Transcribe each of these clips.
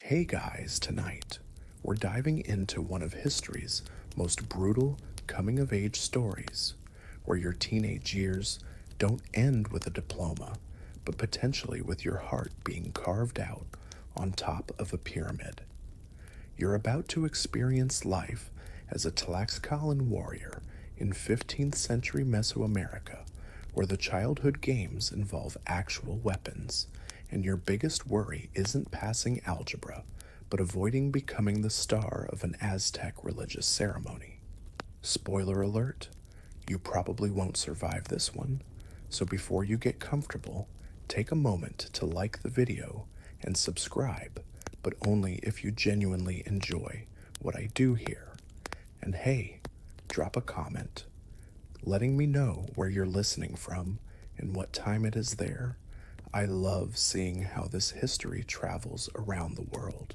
Hey guys, tonight we're diving into one of history's most brutal coming of age stories, where your teenage years don't end with a diploma, but potentially with your heart being carved out on top of a pyramid. You're about to experience life as a Tlaxcalan warrior in 15th century Mesoamerica, where the childhood games involve actual weapons, and your biggest worry isn't passing algebra, but avoiding becoming the star of an Aztec religious ceremony. Spoiler alert, you probably won't survive this one, so before you get comfortable, take a moment to like the video and subscribe, but only if you genuinely enjoy what I do here. And hey, drop a comment, letting me know where you're listening from and what time it is there. I love seeing how this history travels around the world.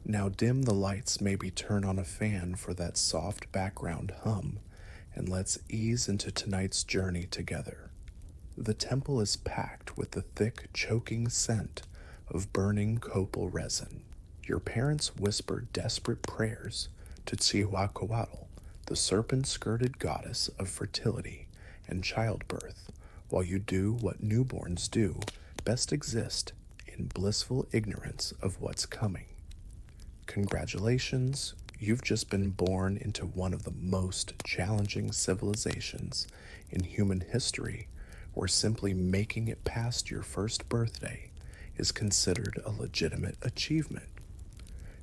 Now dim the lights, maybe turn on a fan for that soft background hum, and let's ease into tonight's journey together. The temple is packed with the thick, choking scent of burning copal resin. Your parents whisper desperate prayers to Tsihuacoatl, the serpent-skirted goddess of fertility and childbirth, while you do what newborns do, best exist in blissful ignorance of what's coming. Congratulations, you've just been born into one of the most challenging civilizations in human history, where simply making it past your first birthday is considered a legitimate achievement.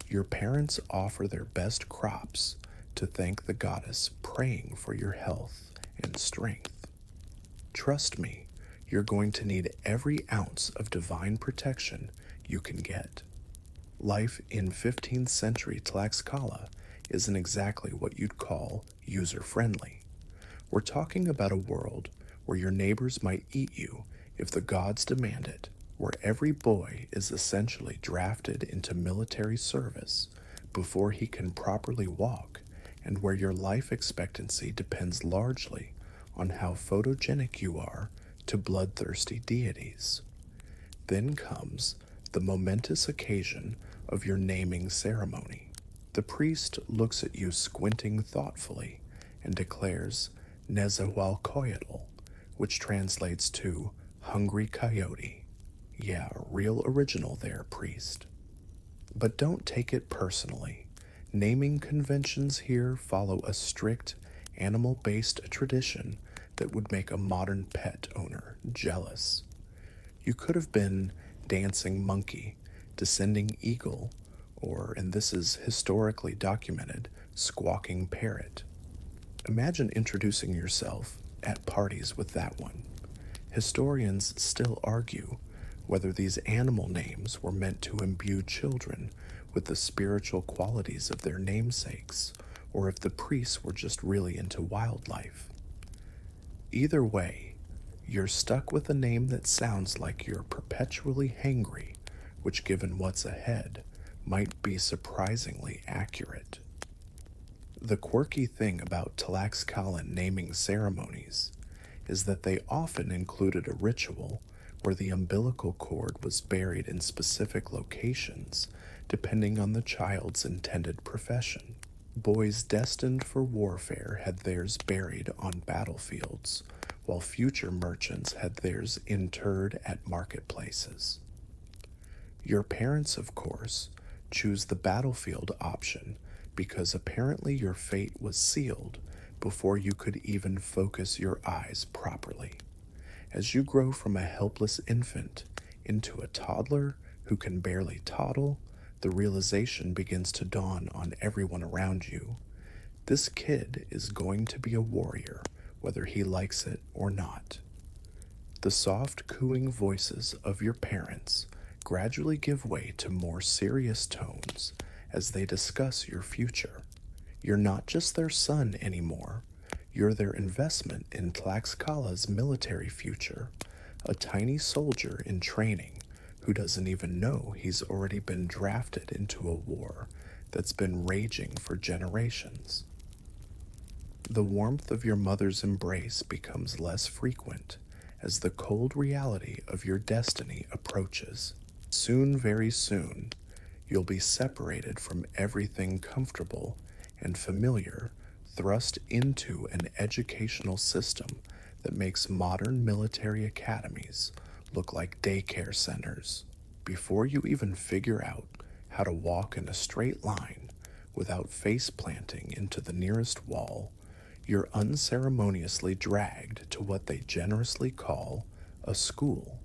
Your parents offer their best crops to thank the goddess, praying for your health and strength. Trust me, you're going to need every ounce of divine protection you can get. Life in 15th century Tlaxcala isn't exactly what you'd call user-friendly. We're talking about a world where your neighbors might eat you if the gods demand it, where every boy is essentially drafted into military service before he can properly walk, and where your life expectancy depends largely on how photogenic you are to bloodthirsty deities. Then comes the momentous occasion of your naming ceremony. The priest looks at you squinting thoughtfully and declares Nezahualcoyotl, which translates to hungry coyote. Yeah, real original there, priest. But don't take it personally. Naming conventions here follow a strict animal-based tradition that would make a modern pet owner jealous. You could have been dancing monkey, descending eagle, or, and this is historically documented, squawking parrot. Imagine introducing yourself at parties with that one. Historians still argue whether these animal names were meant to imbue children with the spiritual qualities of their namesakes, or if the priests were just really into wildlife. Either way, you're stuck with a name that sounds like you're perpetually hangry, which, given what's ahead, might be surprisingly accurate. The quirky thing about Tlaxcalan naming ceremonies is that they often included a ritual where the umbilical cord was buried in specific locations depending on the child's intended profession. Boys destined for warfare had theirs buried on battlefields, while future merchants had theirs interred at marketplaces. Your parents, of course, choose the battlefield option because apparently your fate was sealed before you could even focus your eyes properly. As you grow from a helpless infant into a toddler who can barely toddle, the realization begins to dawn on everyone around you. This kid is going to be a warrior, whether he likes it or not. The soft cooing voices of your parents gradually give way to more serious tones as they discuss your future. You're not just their son anymore, you're their investment in Tlaxcala's military future, a tiny soldier in training who doesn't even know he's already been drafted into a war that's been raging for generations. The warmth of your mother's embrace becomes less frequent as the cold reality of your destiny approaches. Soon, very soon, You'll be separated from everything comfortable and familiar, thrust into an educational system that makes modern military academies look like daycare centers. Before you even figure out how to walk in a straight line without face planting into the nearest wall, you're unceremoniously dragged to what they generously call a school.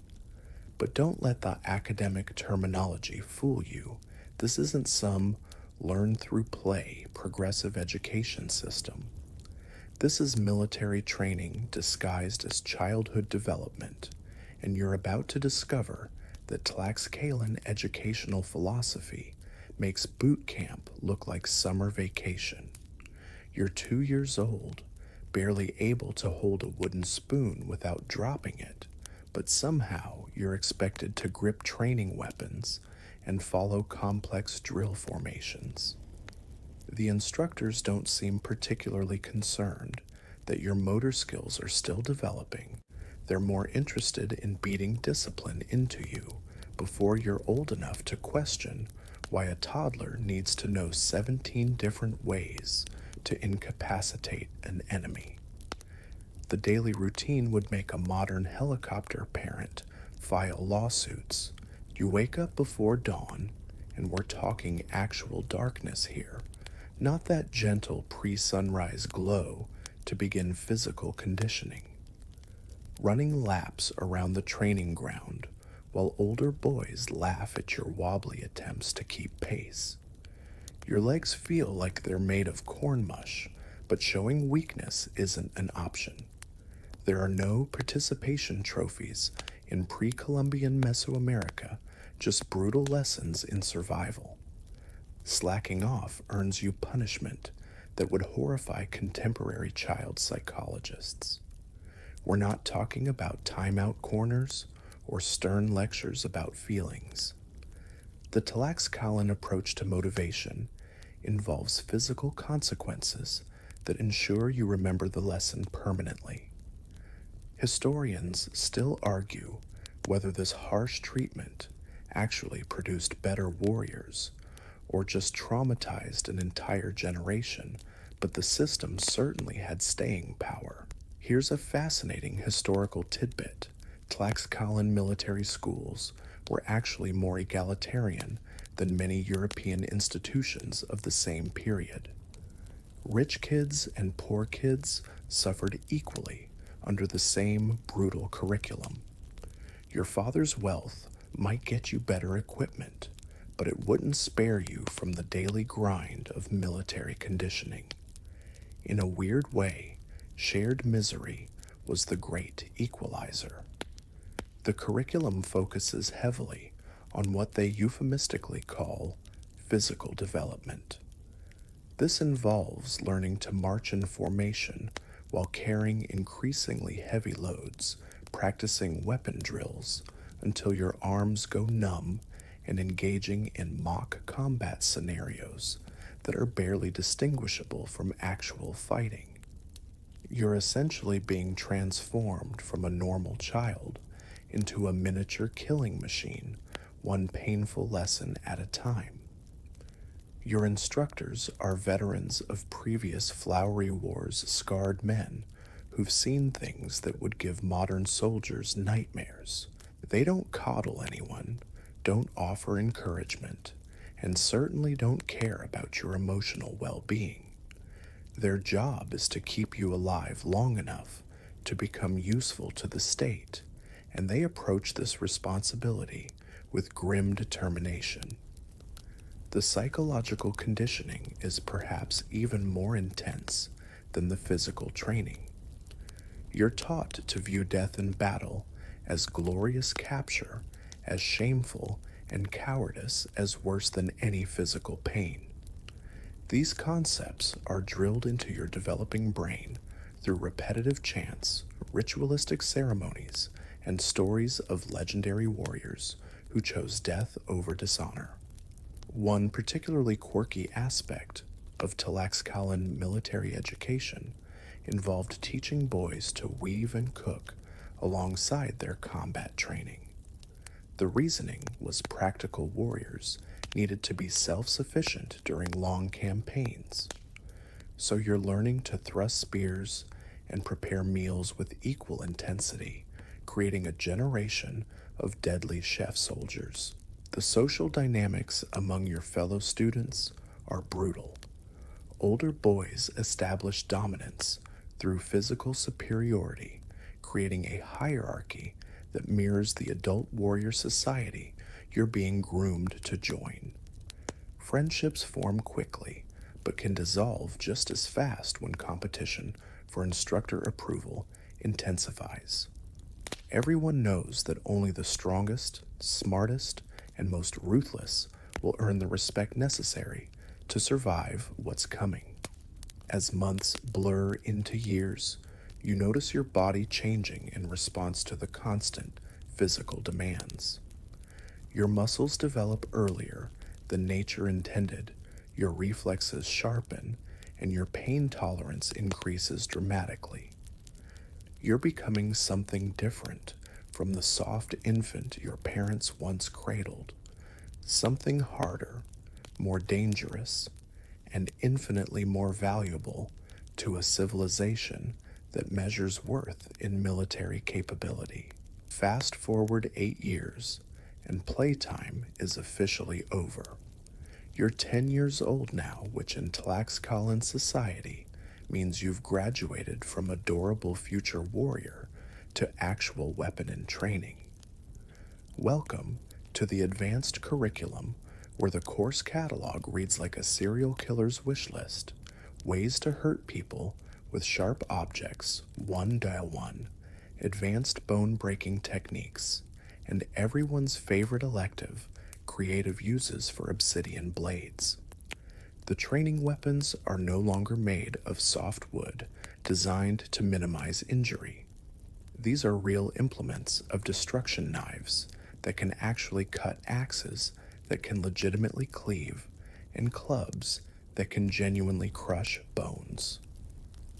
But don't let the academic terminology fool you. This isn't some learn through play progressive education system. This is military training disguised as childhood development, and you're about to discover that Tlaxcalan educational philosophy makes boot camp look like summer vacation. You're 2 years old, barely able to hold a wooden spoon without dropping it, but somehow you're expected to grip training weapons and follow complex drill formations. The instructors don't seem particularly concerned that your motor skills are still developing. They're more interested in beating discipline into you before you're old enough to question why a toddler needs to know 17 different ways to incapacitate an enemy. The daily routine would make a modern helicopter parent file lawsuits. You wake up before dawn, and we're talking actual darkness here, not that gentle pre-sunrise glow to begin physical conditioning. Running laps around the training ground while older boys laugh at your wobbly attempts to keep pace. Your legs feel like they're made of corn mush, but showing weakness isn't an option. There are no participation trophies in pre-Columbian Mesoamerica, just brutal lessons in survival. Slacking off earns you punishment that would horrify contemporary child psychologists. We're not talking about timeout corners or stern lectures about feelings. The Tlaxcalan approach to motivation involves physical consequences that ensure you remember the lesson permanently. Historians still argue whether this harsh treatment actually produced better warriors or just traumatized an entire generation, but the system certainly had staying power. Here's a fascinating historical tidbit. Tlaxcalan military schools were actually more egalitarian than many European institutions of the same period. Rich kids and poor kids suffered equally under the same brutal curriculum. Your father's wealth might get you better equipment, but it wouldn't spare you from the daily grind of military conditioning. In a weird way, shared misery was the great equalizer. The curriculum focuses heavily on what they euphemistically call physical development. This involves learning to march in formation while carrying increasingly heavy loads, practicing weapon drills until your arms go numb, and engaging in mock combat scenarios that are barely distinguishable from actual fighting. You're essentially being transformed from a normal child into a miniature killing machine, one painful lesson at a time. Your instructors are veterans of previous flowery wars, scarred men who've seen things that would give modern soldiers nightmares. They don't coddle anyone, don't offer encouragement, and certainly don't care about your emotional well-being. Their job is to keep you alive long enough to become useful to the state, and they approach this responsibility with grim determination. The psychological conditioning is perhaps even more intense than the physical training. You're taught to view death in battle as glorious capture, as shameful, and cowardice as worse than any physical pain. These concepts are drilled into your developing brain through repetitive chants, ritualistic ceremonies, and stories of legendary warriors who chose death over dishonor. One particularly quirky aspect of Tlaxcalan military education involved teaching boys to weave and cook alongside their combat training. The reasoning was practical warriors needed to be self-sufficient during long campaigns. So you're learning to thrust spears and prepare meals with equal intensity, creating a generation of deadly chef soldiers. The social dynamics among your fellow students are brutal. Older boys establish dominance through physical superiority, creating a hierarchy that mirrors the adult warrior society you're being groomed to join. Friendships form quickly, but can dissolve just as fast when competition for instructor approval intensifies. Everyone knows that only the strongest, smartest, and most ruthless will earn the respect necessary to survive what's coming. As months blur into years, you notice your body changing in response to the constant physical demands. Your muscles develop earlier than nature intended, your reflexes sharpen, and your pain tolerance increases dramatically. You're becoming something different from the soft infant your parents once cradled, something harder, more dangerous, and infinitely more valuable to a civilization that measures worth in military capability. Fast forward 8 years, and playtime is officially over. You're 10 years old now, which in Tlaxcalan society means you've graduated from adorable future warrior to actual weapon in training. Welcome to the advanced curriculum, where the course catalog reads like a serial killer's wish list: ways to hurt people with sharp objects, 1-1, advanced bone-breaking techniques, and everyone's favorite elective, creative uses for obsidian blades. The training weapons are no longer made of soft wood designed to minimize injury. These are real implements of destruction knives that can actually cut axes that can legitimately cleave, and clubs that can genuinely crush bones.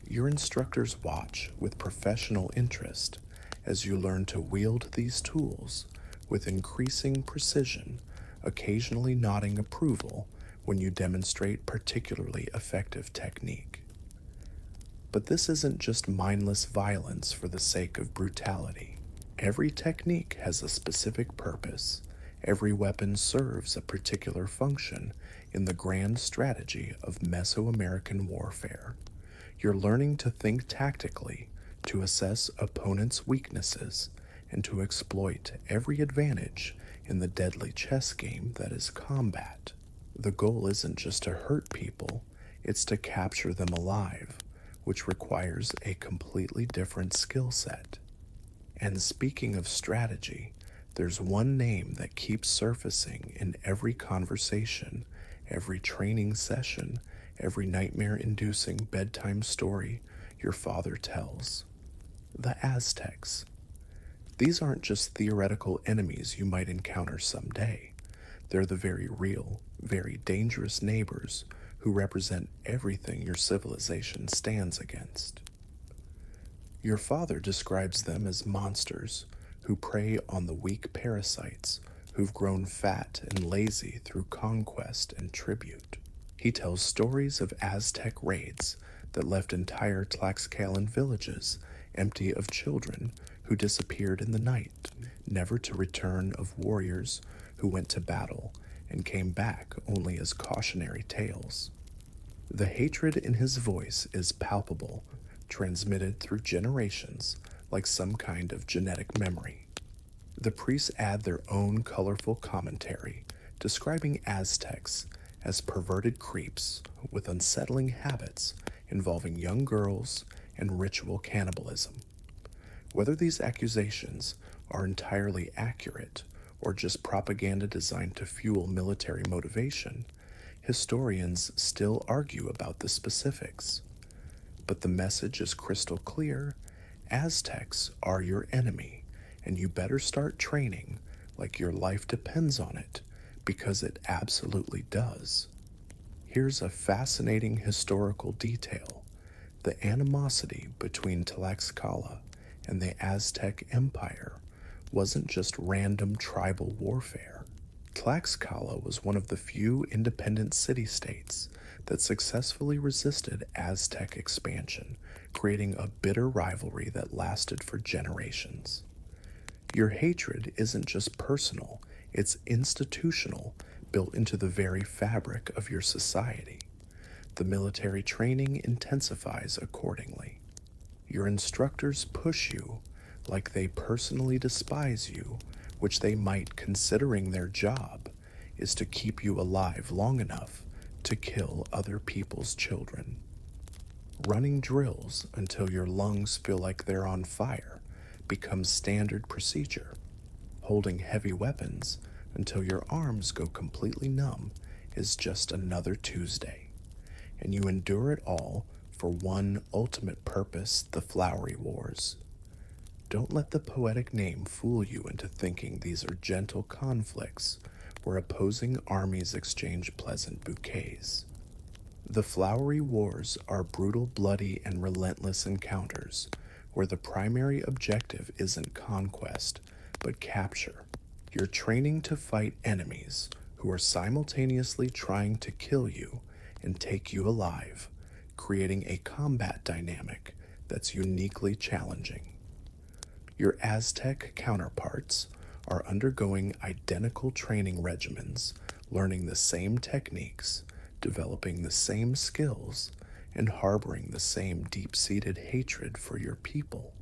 Your instructors watch with professional interest as you learn to wield these tools with increasing precision, occasionally nodding approval when you demonstrate particularly effective technique. But this isn't just mindless violence for the sake of brutality. Every technique has a specific purpose. Every weapon serves a particular function in the grand strategy of Mesoamerican warfare. You're learning to think tactically, to assess opponents' weaknesses, and to exploit every advantage in the deadly chess game that is combat. The goal isn't just to hurt people, it's to capture them alive, which requires a completely different skill set. And speaking of strategy, there's one name that keeps surfacing in every conversation, every training session, every nightmare-inducing bedtime story your father tells: the Aztecs. These aren't just theoretical enemies you might encounter someday. They're the very real, very dangerous neighbors who represent everything your civilization stands against. Your father describes them as monsters who prey on the weak parasites who've grown fat and lazy through conquest and tribute. He tells stories of Aztec raids that left entire Tlaxcalan villages empty of children who disappeared in the night, never to return, of warriors who went to battle and came back only as cautionary tales. The hatred in his voice is palpable, transmitted through generations like some kind of genetic memory. The priests add their own colorful commentary, describing Aztecs as perverted creeps with unsettling habits involving young girls and ritual cannibalism. Whether these accusations are entirely accurate or just propaganda designed to fuel military motivation, historians still argue about the specifics. But the message is crystal clear: Aztecs are your enemy, and you better start training like your life depends on it, because it absolutely does. Here's a fascinating historical detail. The animosity between Tlaxcala and the Aztec Empire wasn't just random tribal warfare. Tlaxcala was one of the few independent city-states that successfully resisted Aztec expansion, creating a bitter rivalry that lasted for generations. Your hatred isn't just personal, it's institutional, built into the very fabric of your society. The military training intensifies accordingly. Your instructors push you like they personally despise you, which they might, considering their job is to keep you alive long enough to kill other people's children. Running drills until your lungs feel like they're on fire becomes standard procedure. Holding heavy weapons until your arms go completely numb is just another Tuesday. And you endure it all for one ultimate purpose: the Flowery Wars. Don't let the poetic name fool you into thinking these are gentle conflicts where opposing armies exchange pleasant bouquets. The Flowery Wars are brutal, bloody, and relentless encounters where the primary objective isn't conquest, but capture. You're training to fight enemies who are simultaneously trying to kill you and take you alive, creating a combat dynamic that's uniquely challenging. Your Aztec counterparts are undergoing identical training regimens, learning the same techniques, developing the same skills, and harboring the same deep-seated hatred for your people.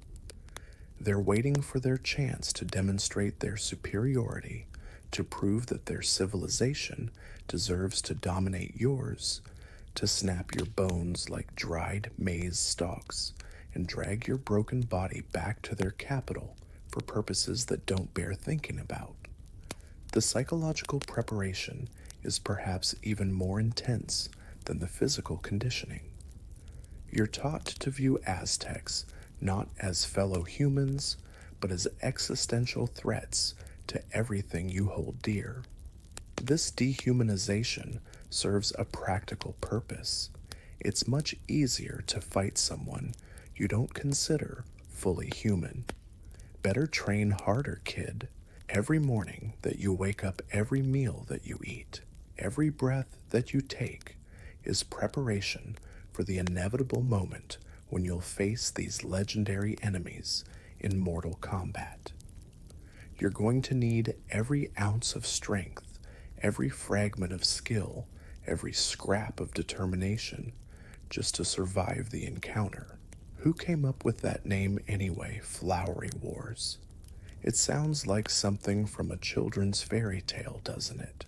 They're waiting for their chance to demonstrate their superiority, to prove that their civilization deserves to dominate yours, to snap your bones like dried maize stalks, and drag your broken body back to their capital for purposes that don't bear thinking about. The psychological preparation is perhaps even more intense than the physical conditioning. You're taught to view Aztecs not as fellow humans, but as existential threats to everything you hold dear. This dehumanization serves a practical purpose. It's much easier to fight someone you don't consider fully human. Better train harder, kid. Every morning that you wake up, every meal that you eat, every breath that you take is preparation for the inevitable moment when you'll face these legendary enemies in mortal combat. You're going to need every ounce of strength, every fragment of skill, every scrap of determination just to survive the encounter. Who came up with that name anyway, Flowery Wars? It sounds like something from a children's fairy tale, doesn't it?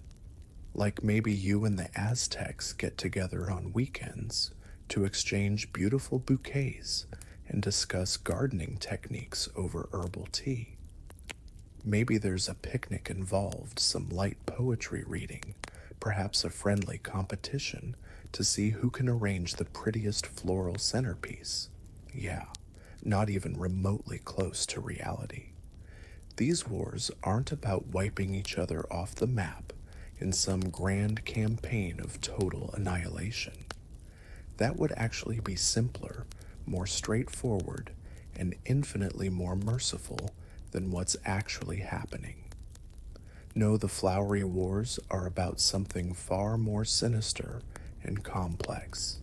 Like maybe you and the Aztecs get together on weekends to exchange beautiful bouquets and discuss gardening techniques over herbal tea. Maybe there's a picnic involved, some light poetry reading, perhaps a friendly competition to see who can arrange the prettiest floral centerpiece. Yeah, not even remotely close to reality. These wars aren't about wiping each other off the map in some grand campaign of total annihilation. That would actually be simpler, more straightforward, and infinitely more merciful than what's actually happening. No, the Flowery Wars are about something far more sinister and complex.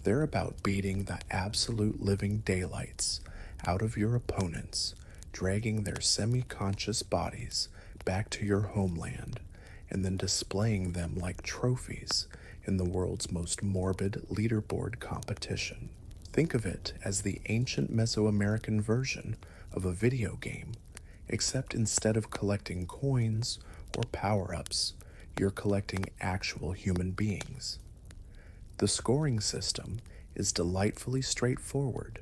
They're about beating the absolute living daylights out of your opponents, dragging their semi-conscious bodies back to your homeland, and then displaying them like trophies in the world's most morbid leaderboard competition. Think of it as the ancient Mesoamerican version of a video game, except instead of collecting coins or power-ups, you're collecting actual human beings. The scoring system is delightfully straightforward.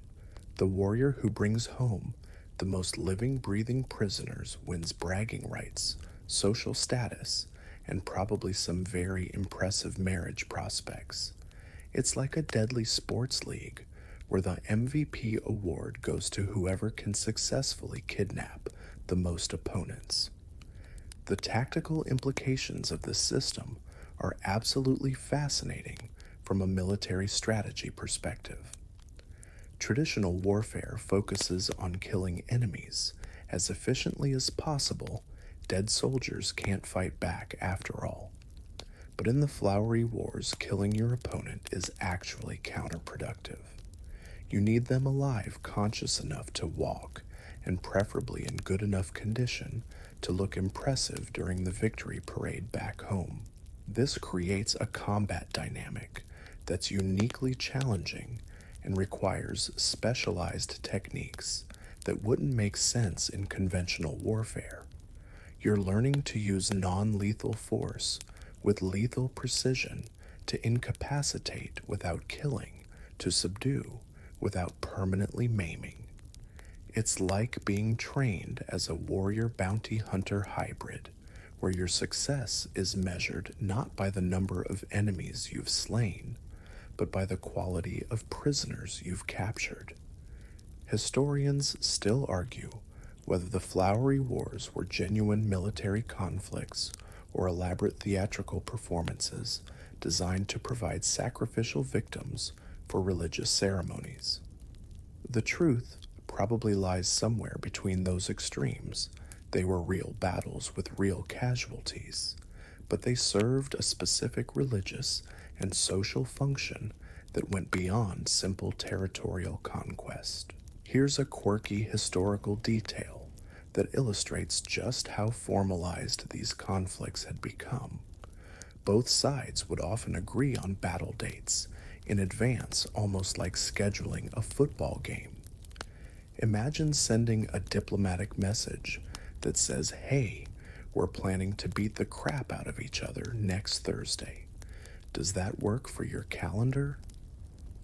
The warrior who brings home the most living, breathing prisoners wins bragging rights, social status, and probably some very impressive marriage prospects. It's like a deadly sports league where the MVP award goes to whoever can successfully kidnap the most opponents. The tactical implications of this system are absolutely fascinating from a military strategy perspective. Traditional warfare focuses on killing enemies as efficiently as possible Dead soldiers can't fight back after all. But in the flowery wars, killing your opponent is actually counterproductive. You need them alive, conscious enough to walk, and preferably in good enough condition to look impressive during the victory parade back home. This creates a combat dynamic that's uniquely challenging and requires specialized techniques that wouldn't make sense in conventional warfare. You're learning to use non-lethal force with lethal precision to incapacitate without killing, to subdue without permanently maiming. It's like being trained as a warrior bounty hunter hybrid, where your success is measured not by the number of enemies you've slain, but by the quality of prisoners you've captured. Historians still argue whether the flowery wars were genuine military conflicts or elaborate theatrical performances designed to provide sacrificial victims for religious ceremonies. The truth probably lies somewhere between those extremes. They were real battles with real casualties, but they served a specific religious and social function that went beyond simple territorial conquest. Here's a quirky historical detail that illustrates just how formalized these conflicts had become. Both sides would often agree on battle dates in advance, almost like scheduling a football game. Imagine sending a diplomatic message that says, "Hey, we're planning to beat the crap out of each other next Thursday. Does that work for your calendar?"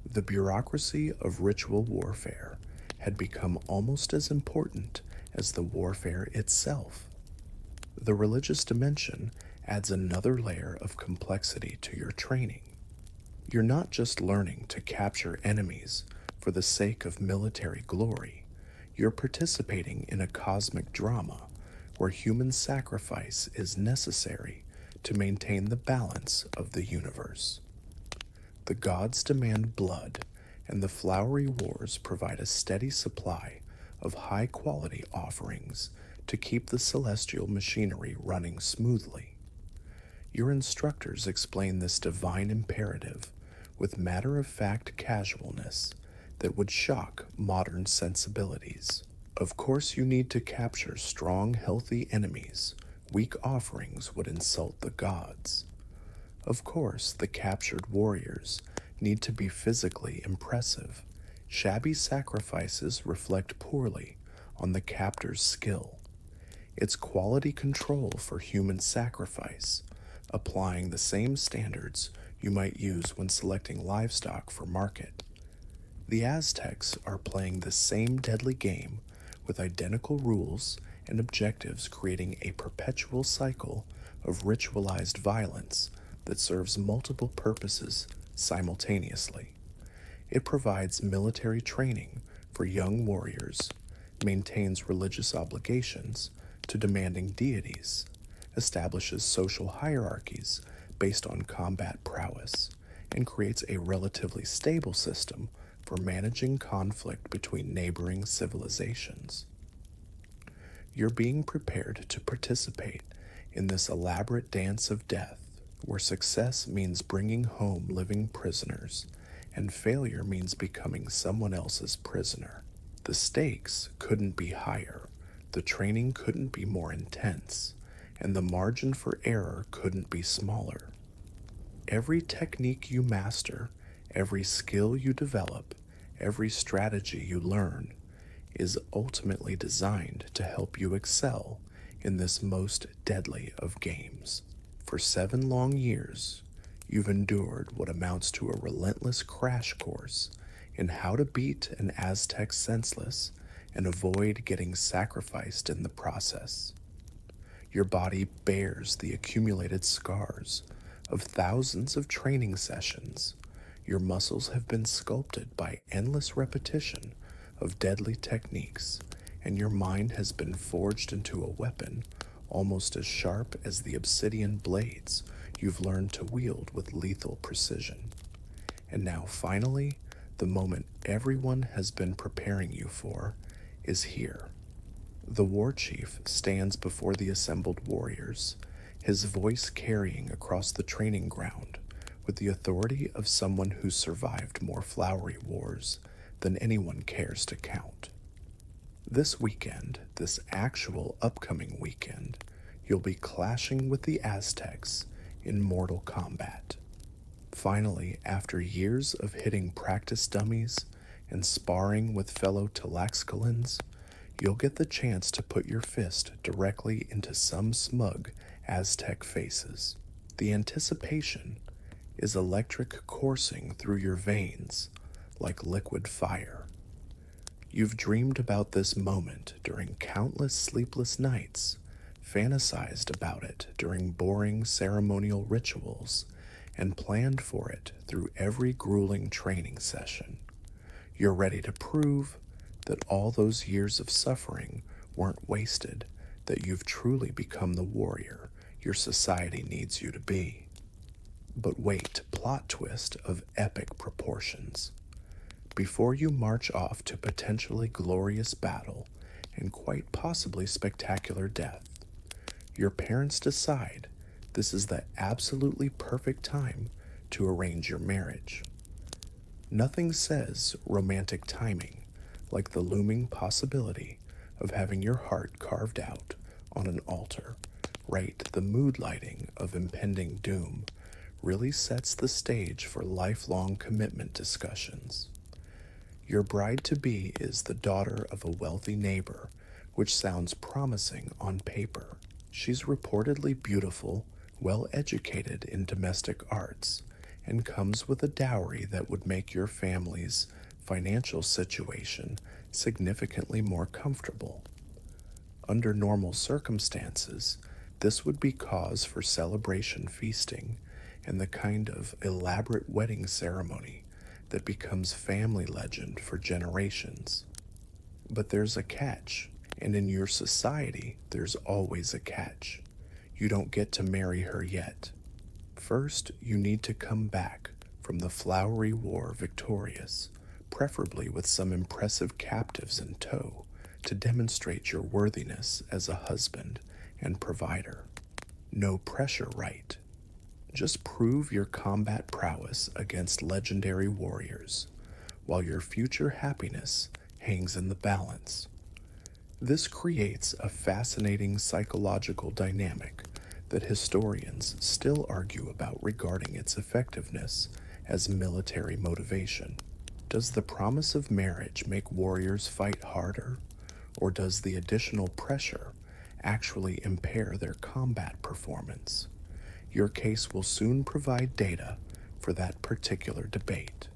The bureaucracy of ritual warfare had become almost as important as the warfare itself. The religious dimension adds another layer of complexity to your training. You're not just learning to capture enemies for the sake of military glory. You're participating in a cosmic drama where human sacrifice is necessary to maintain the balance of the universe. The gods demand blood, and the flowery wars provide a steady supply of high-quality offerings to keep the celestial machinery running smoothly. Your instructors explain this divine imperative with matter-of-fact casualness that would shock modern sensibilities. Of course, you need to capture strong, healthy enemies. Weak offerings would insult the gods. Of course, the captured warriors need to be physically impressive. Shabby sacrifices reflect poorly on the captor's skill. It's quality control for human sacrifice, applying the same standards you might use when selecting livestock for market. The Aztecs are playing the same deadly game with identical rules and objectives, creating a perpetual cycle of ritualized violence that serves multiple purposes simultaneously. It provides military training for young warriors, maintains religious obligations to demanding deities, establishes social hierarchies based on combat prowess, and creates a relatively stable system for managing conflict between neighboring civilizations. You're being prepared to participate in this elaborate dance of death, where success means bringing home living prisoners, and failure means becoming someone else's prisoner. The stakes couldn't be higher, the training couldn't be more intense, and the margin for error couldn't be smaller. Every technique you master, every skill you develop, every strategy you learn is ultimately designed to help you excel in this most deadly of games. For 7 long years, you've endured what amounts to a relentless crash course in how to beat an Aztec senseless and avoid getting sacrificed in the process. Your body bears the accumulated scars of thousands of training sessions. Your muscles have been sculpted by endless repetition of deadly techniques, and your mind has been forged into a weapon almost as sharp as the obsidian blades you've learned to wield with lethal precision. And now, finally, the moment everyone has been preparing you for is here. The war chief stands before the assembled warriors, his voice carrying across the training ground with the authority of someone who's survived more flowery wars than anyone cares to count. This weekend, this actual upcoming weekend, you'll be clashing with the Aztecs in mortal combat. Finally, after years of hitting practice dummies and sparring with fellow Tlaxcalans, you'll get the chance to put your fist directly into some smug Aztec faces. The anticipation is electric coursing through your veins like liquid fire. You've dreamed about this moment during countless sleepless nights, fantasized about it during boring ceremonial rituals, and planned for it through every grueling training session. You're ready to prove that all those years of suffering weren't wasted, that you've truly become the warrior your society needs you to be. But wait, plot twist of epic proportions. Before you march off to potentially glorious battle and quite possibly spectacular death, your parents decide this is the absolutely perfect time to arrange your marriage. Nothing says romantic timing like the looming possibility of having your heart carved out on an altar. Right, the mood lighting of impending doom really sets the stage for lifelong commitment discussions. Your bride-to-be is the daughter of a wealthy neighbor, which sounds promising on paper. She's reportedly beautiful, well-educated in domestic arts, and comes with a dowry that would make your family's financial situation significantly more comfortable. Under normal circumstances, this would be cause for celebration feasting and the kind of elaborate wedding ceremony that becomes family legend for generations. But there's a catch, and in your society, there's always a catch. You don't get to marry her yet. First, you need to come back from the flowery war victorious, preferably with some impressive captives in tow, to demonstrate your worthiness as a husband and provider. No pressure, right? Just prove your combat prowess against legendary warriors, while your future happiness hangs in the balance. This creates a fascinating psychological dynamic that historians still argue about regarding its effectiveness as military motivation. Does the promise of marriage make warriors fight harder, or does the additional pressure actually impair their combat performance? Your case will soon provide data for that particular debate.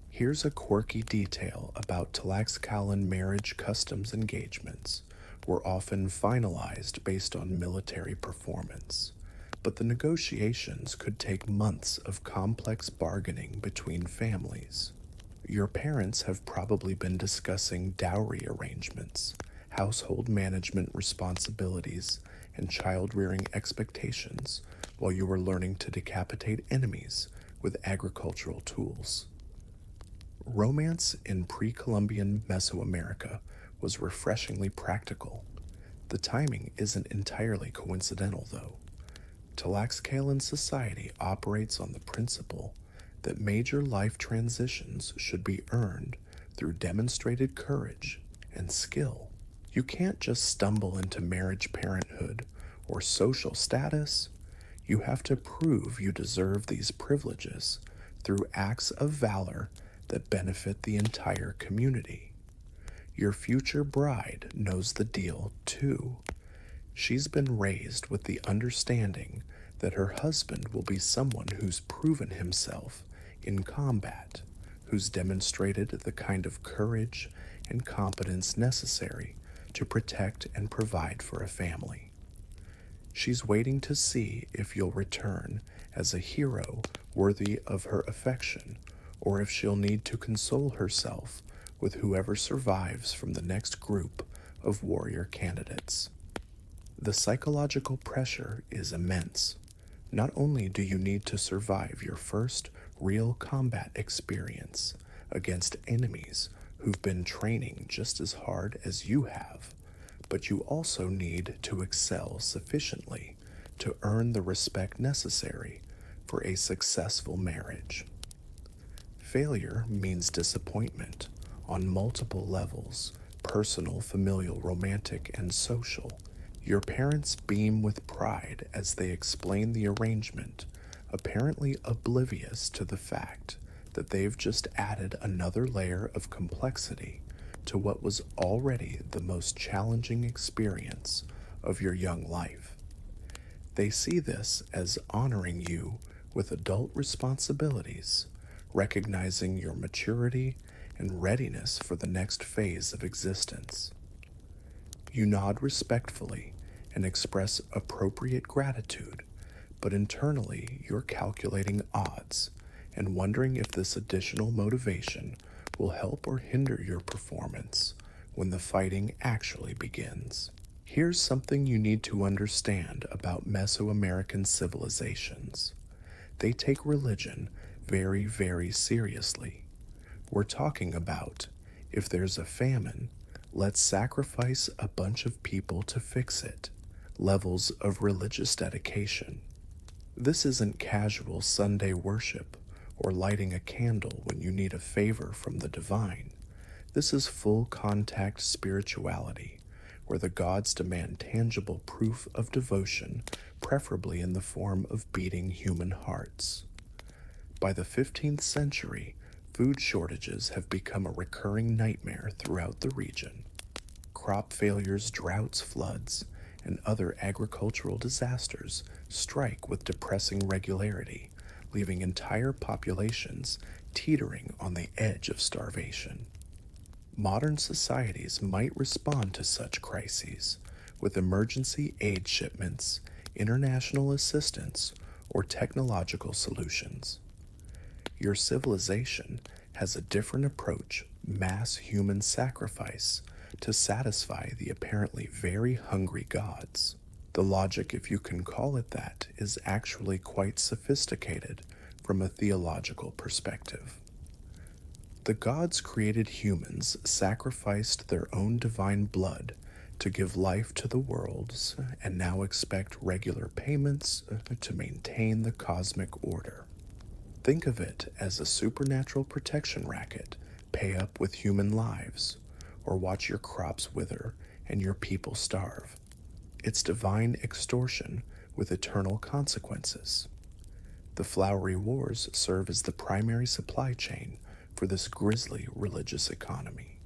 Here's a quirky detail about Tlaxcalan marriage customs engagements were often finalized based on military performance, but the negotiations could take months of complex bargaining between families. Your parents have probably been discussing dowry arrangements, household management responsibilities, and child-rearing expectations while you were learning to decapitate enemies with agricultural tools. Romance in pre-Columbian Mesoamerica was refreshingly practical. The timing isn't entirely coincidental, though. Tlaxcalan society operates on the principle that major life transitions should be earned through demonstrated courage and skill. You can't just stumble into marriage parenthood or social status. You have to prove you deserve these privileges through acts of valor that benefit the entire community. Your future bride knows the deal, too. She's been raised with the understanding that her husband will be someone who's proven himself in combat, who's demonstrated the kind of courage and competence necessary to protect and provide for a family. She's waiting to see if you'll return as a hero worthy of her affection, or if she'll need to console herself with whoever survives from the next group of warrior candidates. The psychological pressure is immense. Not only do you need to survive your first real combat experience against enemies who've been training just as hard as you have, but you also need to excel sufficiently to earn the respect necessary for a successful marriage. Failure means disappointment on multiple levels: personal, familial, romantic, and social. Your parents beam with pride as they explain the arrangement, apparently oblivious to the fact that they've just added another layer of complexity to what was already the most challenging experience of your young life. They see this as honoring you with adult responsibilities, recognizing your maturity and readiness for the next phase of existence. You nod respectfully and express appropriate gratitude, but internally you're calculating odds and wondering if this additional motivation will help or hinder your performance when the fighting actually begins. Here's something you need to understand about Mesoamerican civilizations. They take religion very, very seriously. We're talking about, if there's a famine, let's sacrifice a bunch of people to fix it. Levels of religious dedication. This isn't casual Sunday worship or lighting a candle when you need a favor from the divine. This is full contact spirituality, where the gods demand tangible proof of devotion, preferably in the form of beating human hearts. By the 15th century, food shortages have become a recurring nightmare throughout the region. Crop failures, droughts, floods, and other agricultural disasters strike with depressing regularity, leaving entire populations teetering on the edge of starvation. Modern societies might respond to such crises with emergency aid shipments, international assistance, or technological solutions. Your civilization has a different approach: mass human sacrifice, to satisfy the apparently very hungry gods. The logic, if you can call it that, is actually quite sophisticated from a theological perspective. The gods created humans, sacrificed their own divine blood to give life to the worlds, and now expect regular payments to maintain the cosmic order. Think of it as a supernatural protection racket: pay up with human lives, or watch your crops wither and your people starve. It's divine extortion with eternal consequences. The flowery wars serve as the primary supply chain for this grisly religious economy.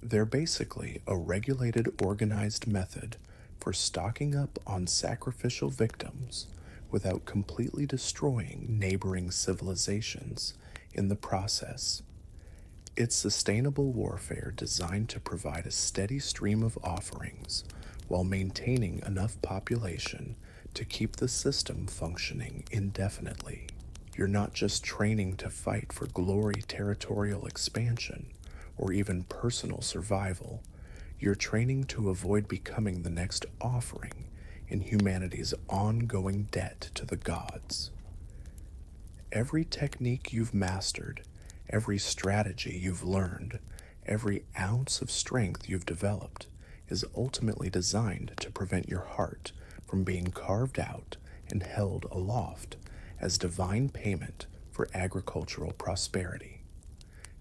They're basically a regulated, organized method for stocking up on sacrificial victims without completely destroying neighboring civilizations in the process. It's sustainable warfare designed to provide a steady stream of offerings while maintaining enough population to keep the system functioning indefinitely. You're not just training to fight for glory, territorial expansion, or even personal survival. You're training to avoid becoming the next offering in humanity's ongoing debt to the gods. Every technique you've mastered, every strategy you've learned, every ounce of strength you've developed is ultimately designed to prevent your heart from being carved out and held aloft as divine payment for agricultural prosperity.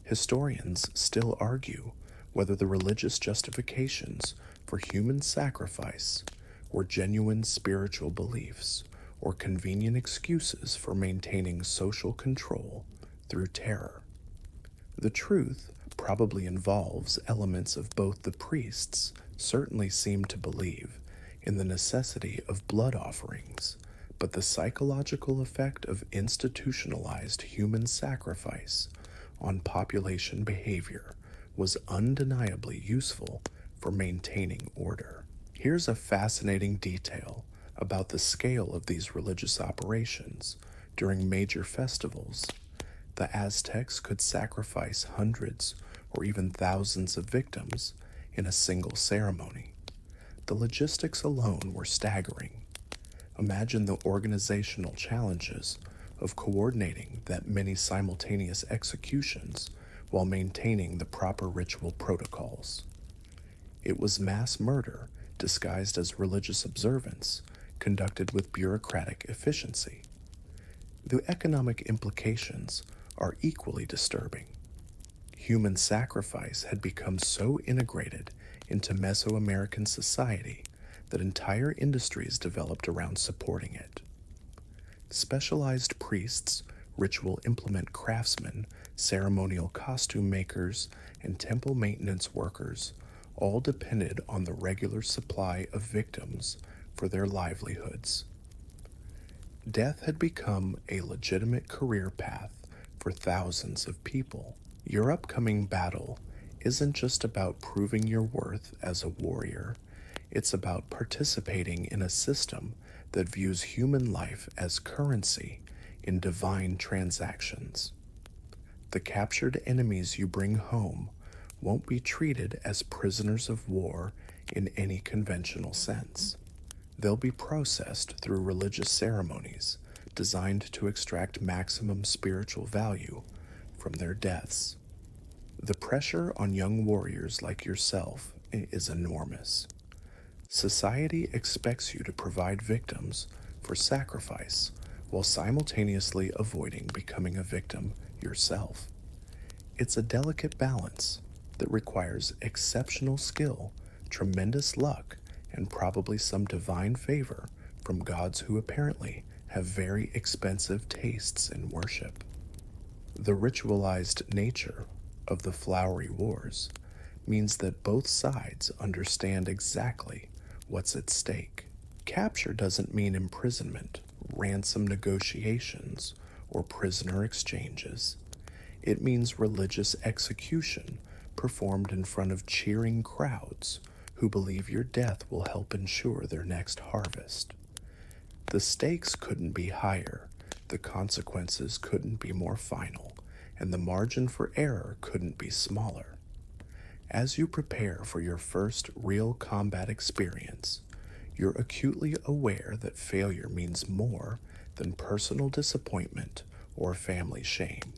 Historians still argue whether the religious justifications for human sacrifice were genuine spiritual beliefs or convenient excuses for maintaining social control through terror. The truth probably involves elements of both. The priests certainly seem to believe in the necessity of blood offerings, but the psychological effect of institutionalized human sacrifice on population behavior was undeniably useful for maintaining order. Here's a fascinating detail about the scale of these religious operations during major festivals. The Aztecs could sacrifice hundreds or even thousands of victims in a single ceremony. The logistics alone were staggering. Imagine the organizational challenges of coordinating that many simultaneous executions while maintaining the proper ritual protocols. It was mass murder disguised as religious observance, conducted with bureaucratic efficiency. The economic implications are equally disturbing. Human sacrifice had become so integrated into Mesoamerican society that entire industries developed around supporting it. Specialized priests, ritual implement craftsmen, ceremonial costume makers, and temple maintenance workers all depended on the regular supply of victims for their livelihoods. Death had become a legitimate career path for thousands of people. Your upcoming battle isn't just about proving your worth as a warrior, it's about participating in a system that views human life as currency in divine transactions. The captured enemies you bring home won't be treated as prisoners of war in any conventional sense. They'll be processed through religious ceremonies designed to extract maximum spiritual value from their deaths. The pressure on young warriors like yourself is enormous. Society expects you to provide victims for sacrifice while simultaneously avoiding becoming a victim yourself. It's a delicate balance that requires exceptional skill, tremendous luck, and probably some divine favor from gods who apparently have very expensive tastes in worship. The ritualized nature of the flowery wars means that both sides understand exactly what's at stake. Capture doesn't mean imprisonment, ransom negotiations, or prisoner exchanges. It means religious execution performed in front of cheering crowds who believe your death will help ensure their next harvest. The stakes couldn't be higher, the consequences couldn't be more final, and the margin for error couldn't be smaller. As you prepare for your first real combat experience, you're acutely aware that failure means more than personal disappointment or family shame.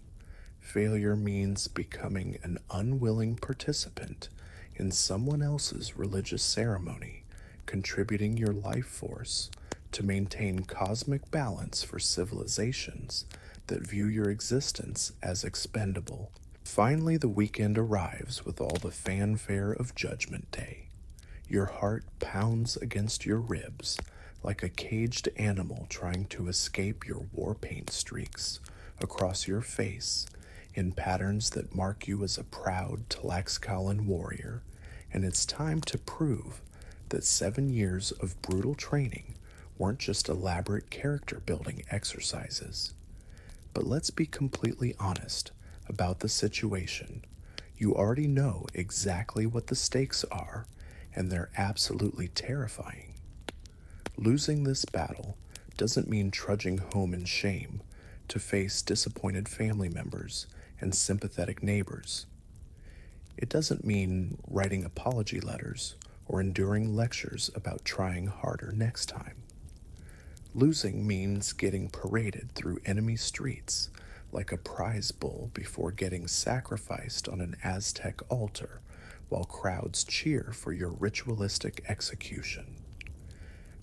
Failure means becoming an unwilling participant in someone else's religious ceremony, contributing your life force to maintain cosmic balance for civilizations that view your existence as expendable. Finally, the weekend arrives with all the fanfare of Judgment Day. Your heart pounds against your ribs like a caged animal trying to escape your war paint streaks across your face in patterns that mark you as a proud Tlaxcalan warrior, and it's time to prove that 7 years of brutal training weren't just elaborate character-building exercises. But let's be completely honest about the situation. You already know exactly what the stakes are, and they're absolutely terrifying. Losing this battle doesn't mean trudging home in shame to face disappointed family members and sympathetic neighbors. It doesn't mean writing apology letters or enduring lectures about trying harder next time. Losing means getting paraded through enemy streets like a prize bull before getting sacrificed on an Aztec altar while crowds cheer for your ritualistic execution.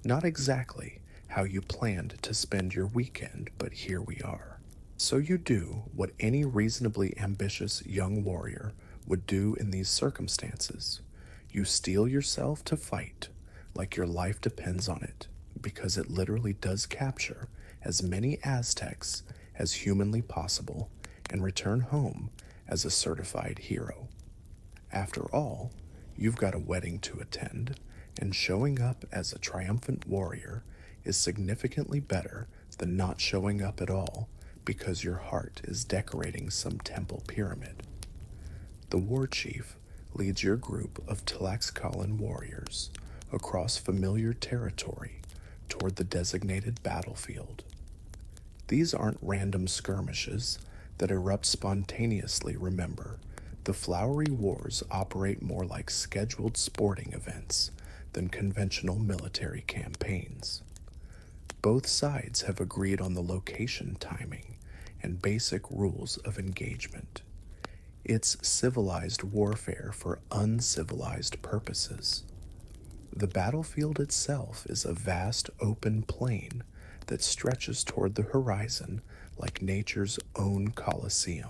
Not exactly how you planned to spend your weekend, but here we are. So you do what any reasonably ambitious young warrior would do in these circumstances. You steel yourself to fight like your life depends on it, because it literally does capture as many Aztecs as humanly possible and return home as a certified hero. After all, you've got a wedding to attend, and showing up as a triumphant warrior is significantly better than not showing up at all because your heart is decorating some temple pyramid. The war chief leads your group of Tlaxcalan warriors across familiar territory toward the designated battlefield. These aren't random skirmishes that erupt spontaneously, remember. The flowery wars operate more like scheduled sporting events than conventional military campaigns. Both sides have agreed on the location timing and basic rules of engagement. It's civilized warfare for uncivilized purposes. The battlefield itself is a vast open plain that stretches toward the horizon like nature's own coliseum.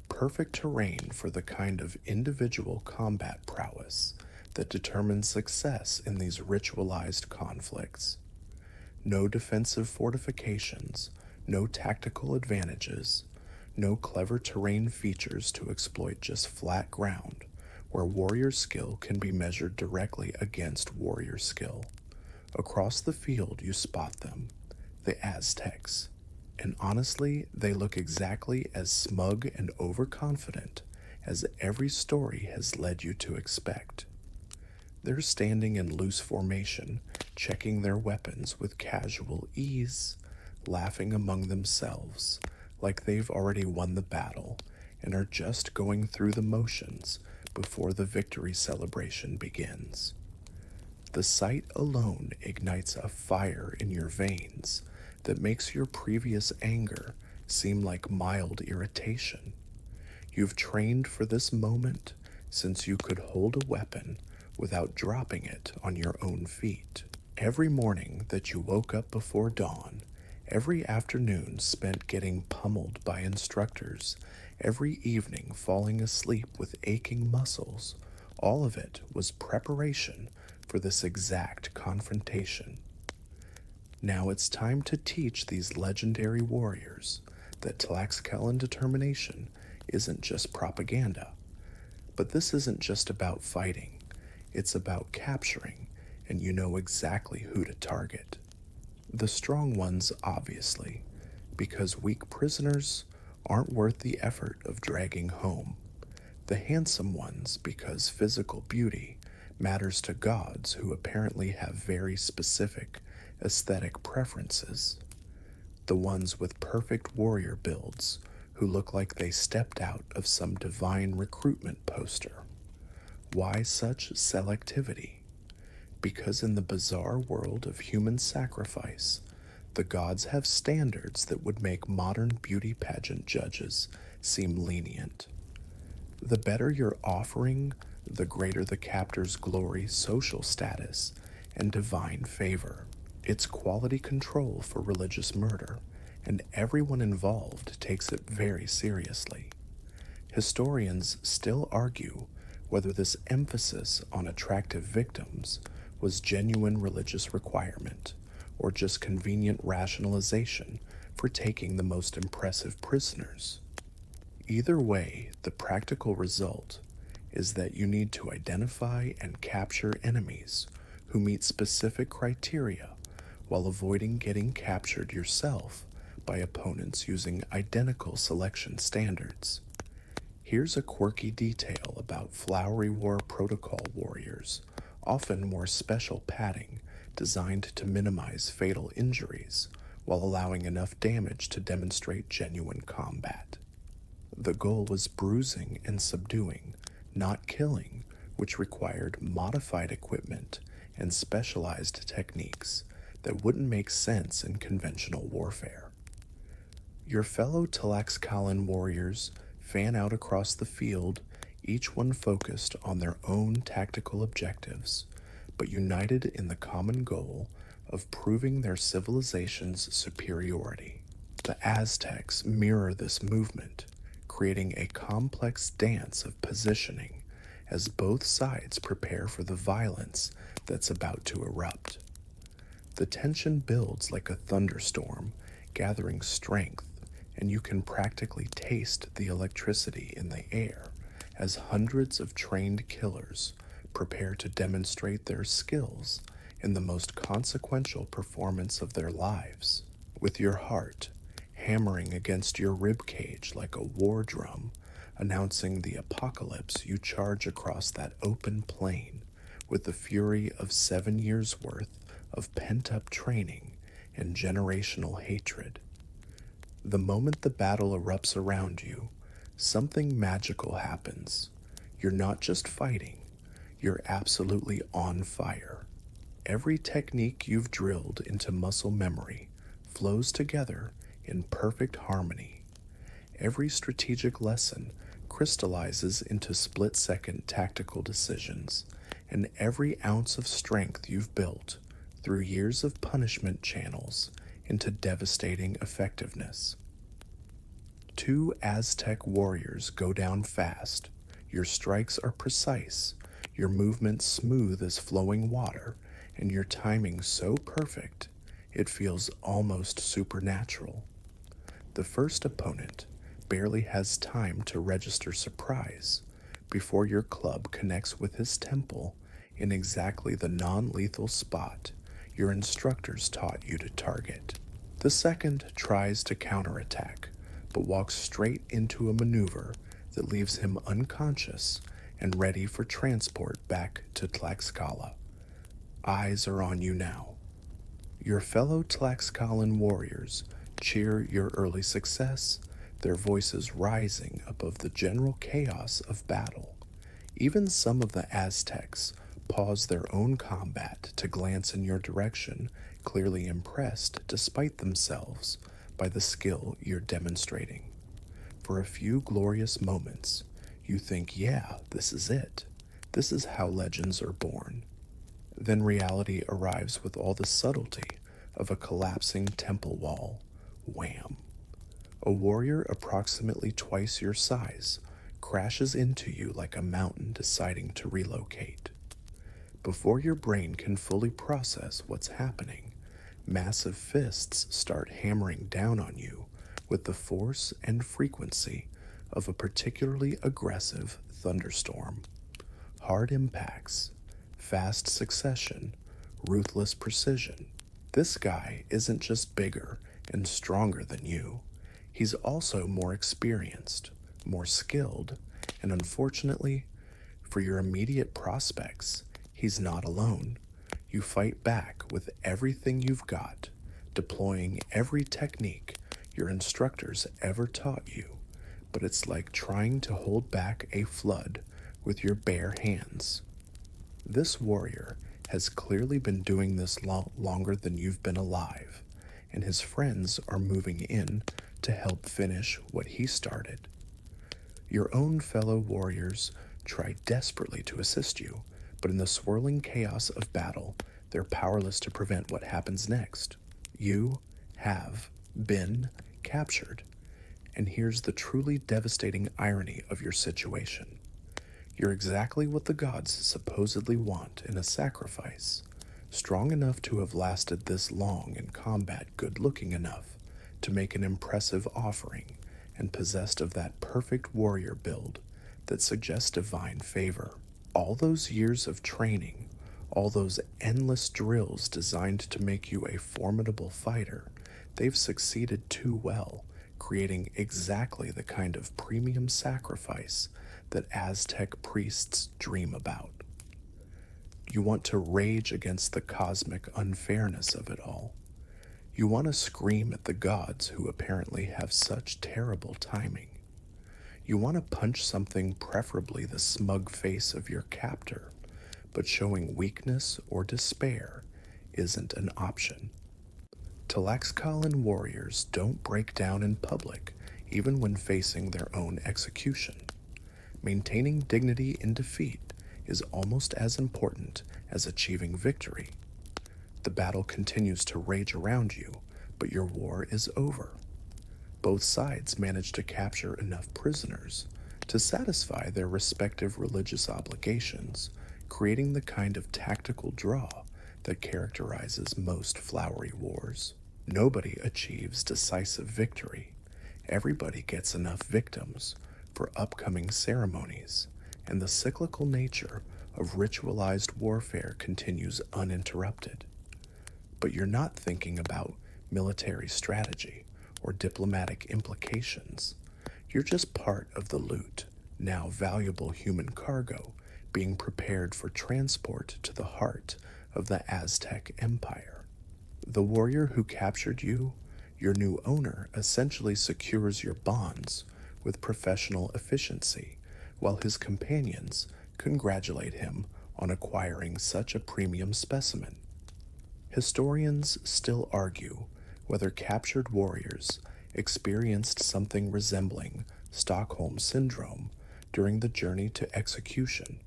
Perfect terrain for the kind of individual combat prowess that determines success in these ritualized conflicts. No defensive fortifications, no tactical advantages, no clever terrain features to exploit just flat ground, where warrior skill can be measured directly against warrior skill. Across the field, you spot them, the Aztecs, and honestly, they look exactly as smug and overconfident as every story has led you to expect. They're standing in loose formation, checking their weapons with casual ease, laughing among themselves like they've already won the battle and are just going through the motions before the victory celebration begins. The sight alone ignites a fire in your veins that makes your previous anger seem like mild irritation. You've trained for this moment since you could hold a weapon without dropping it on your own feet. Every morning that you woke up before dawn, every afternoon spent getting pummeled by instructors, every evening falling asleep with aching muscles, all of it was preparation for this exact confrontation. Now it's time to teach these legendary warriors that Tlaxcalan determination isn't just propaganda. But this isn't just about fighting, it's about capturing, and you know exactly who to target. The strong ones, obviously, because weak prisoners aren't worth the effort of dragging home. The handsome ones, because physical beauty matters to gods who apparently have very specific aesthetic preferences. The ones with perfect warrior builds who look like they stepped out of some divine recruitment poster. Why such selectivity? Because in the bizarre world of human sacrifice, the gods have standards that would make modern beauty pageant judges seem lenient. The better your offering, the greater the captor's glory, social status, and divine favor. It's quality control for religious murder, and everyone involved takes it very seriously. Historians still argue whether this emphasis on attractive victims was genuine religious requirement or just convenient rationalization for taking the most impressive prisoners. Either way, the practical result is that you need to identify and capture enemies who meet specific criteria while avoiding getting captured yourself by opponents using identical selection standards. Here's a quirky detail about Flowery War Protocol warriors, often wore special padding designed to minimize fatal injuries while allowing enough damage to demonstrate genuine combat. The goal was bruising and subduing, not killing, which required modified equipment and specialized techniques that wouldn't make sense in conventional warfare. Your fellow Tlaxcalan warriors fan out across the field, each one focused on their own tactical objectives, but united in the common goal of proving their civilization's superiority. The Aztecs mirror this movement, creating a complex dance of positioning as both sides prepare for the violence that's about to erupt. The tension builds like a thunderstorm, gathering strength, and you can practically taste the electricity in the air as hundreds of trained killers prepare to demonstrate their skills in the most consequential performance of their lives. With your heart hammering against your ribcage like a war drum, announcing the apocalypse, you charge across that open plain with the fury of 7 years' worth of pent-up training and generational hatred. The moment the battle erupts around you, something magical happens. You're not just fighting, you're absolutely on fire. Every technique you've drilled into muscle memory flows together in perfect harmony. Every strategic lesson crystallizes into split-second tactical decisions, and every ounce of strength you've built through years of punishment channels into devastating effectiveness. Two Aztec warriors go down fast. Your strikes are precise, your movements smooth as flowing water, and your timing so perfect it feels almost supernatural. The first opponent barely has time to register surprise before your club connects with his temple in exactly the non-lethal spot your instructors taught you to target. The second tries to counterattack, but walks straight into a maneuver that leaves him unconscious and ready for transport back to Tlaxcala. Eyes are on you now. Your fellow Tlaxcalan warriors cheer your early success, their voices rising above the general chaos of battle. Even some of the Aztecs pause their own combat to glance in your direction, clearly impressed despite themselves by the skill you're demonstrating. For a few glorious moments, you think, yeah, this is it. This is how legends are born. Then reality arrives with all the subtlety of a collapsing temple wall. Wham! A warrior approximately twice your size crashes into you like a mountain deciding to relocate. Before your brain can fully process what's happening, massive fists start hammering down on you with the force and frequency of a particularly aggressive thunderstorm. Hard impacts, fast succession, ruthless precision. This guy isn't just bigger and stronger than you. He's also more experienced, more skilled, and unfortunately, for your immediate prospects, he's not alone. You fight back with everything you've got, deploying every technique your instructors ever taught you, but it's like trying to hold back a flood with your bare hands. This warrior has clearly been doing this longer than you've been alive, and his friends are moving in to help finish what he started. Your own fellow warriors try desperately to assist you, but in the swirling chaos of battle, they're powerless to prevent what happens next. You have been captured. And here's the truly devastating irony of your situation. You're exactly what the gods supposedly want in a sacrifice, strong enough to have lasted this long in combat, good-looking enough to make an impressive offering, and possessed of that perfect warrior build that suggests divine favor. All those years of training, all those endless drills designed to make you a formidable fighter, they've succeeded too well, creating exactly the kind of premium sacrifice that Aztec priests dream about. You want to rage against the cosmic unfairness of it all. You want to scream at the gods who apparently have such terrible timing. You want to punch something, preferably the smug face of your captor, but showing weakness or despair isn't an option. Tlaxcalan warriors don't break down in public, even when facing their own execution. Maintaining dignity in defeat is almost as important as achieving victory. The battle continues to rage around you, but your war is over. Both sides manage to capture enough prisoners to satisfy their respective religious obligations, creating the kind of tactical draw that characterizes most flowery wars. Nobody achieves decisive victory. Everybody gets enough victims for upcoming ceremonies, and the cyclical nature of ritualized warfare continues uninterrupted. But you're not thinking about military strategy or diplomatic implications. You're just part of the loot, now valuable human cargo, being prepared for transport to the heart of the Aztec Empire. The warrior who captured you, your new owner, essentially secures your bonds with professional efficiency, while his companions congratulate him on acquiring such a premium specimen. Historians still argue whether captured warriors experienced something resembling Stockholm Syndrome during the journey to execution,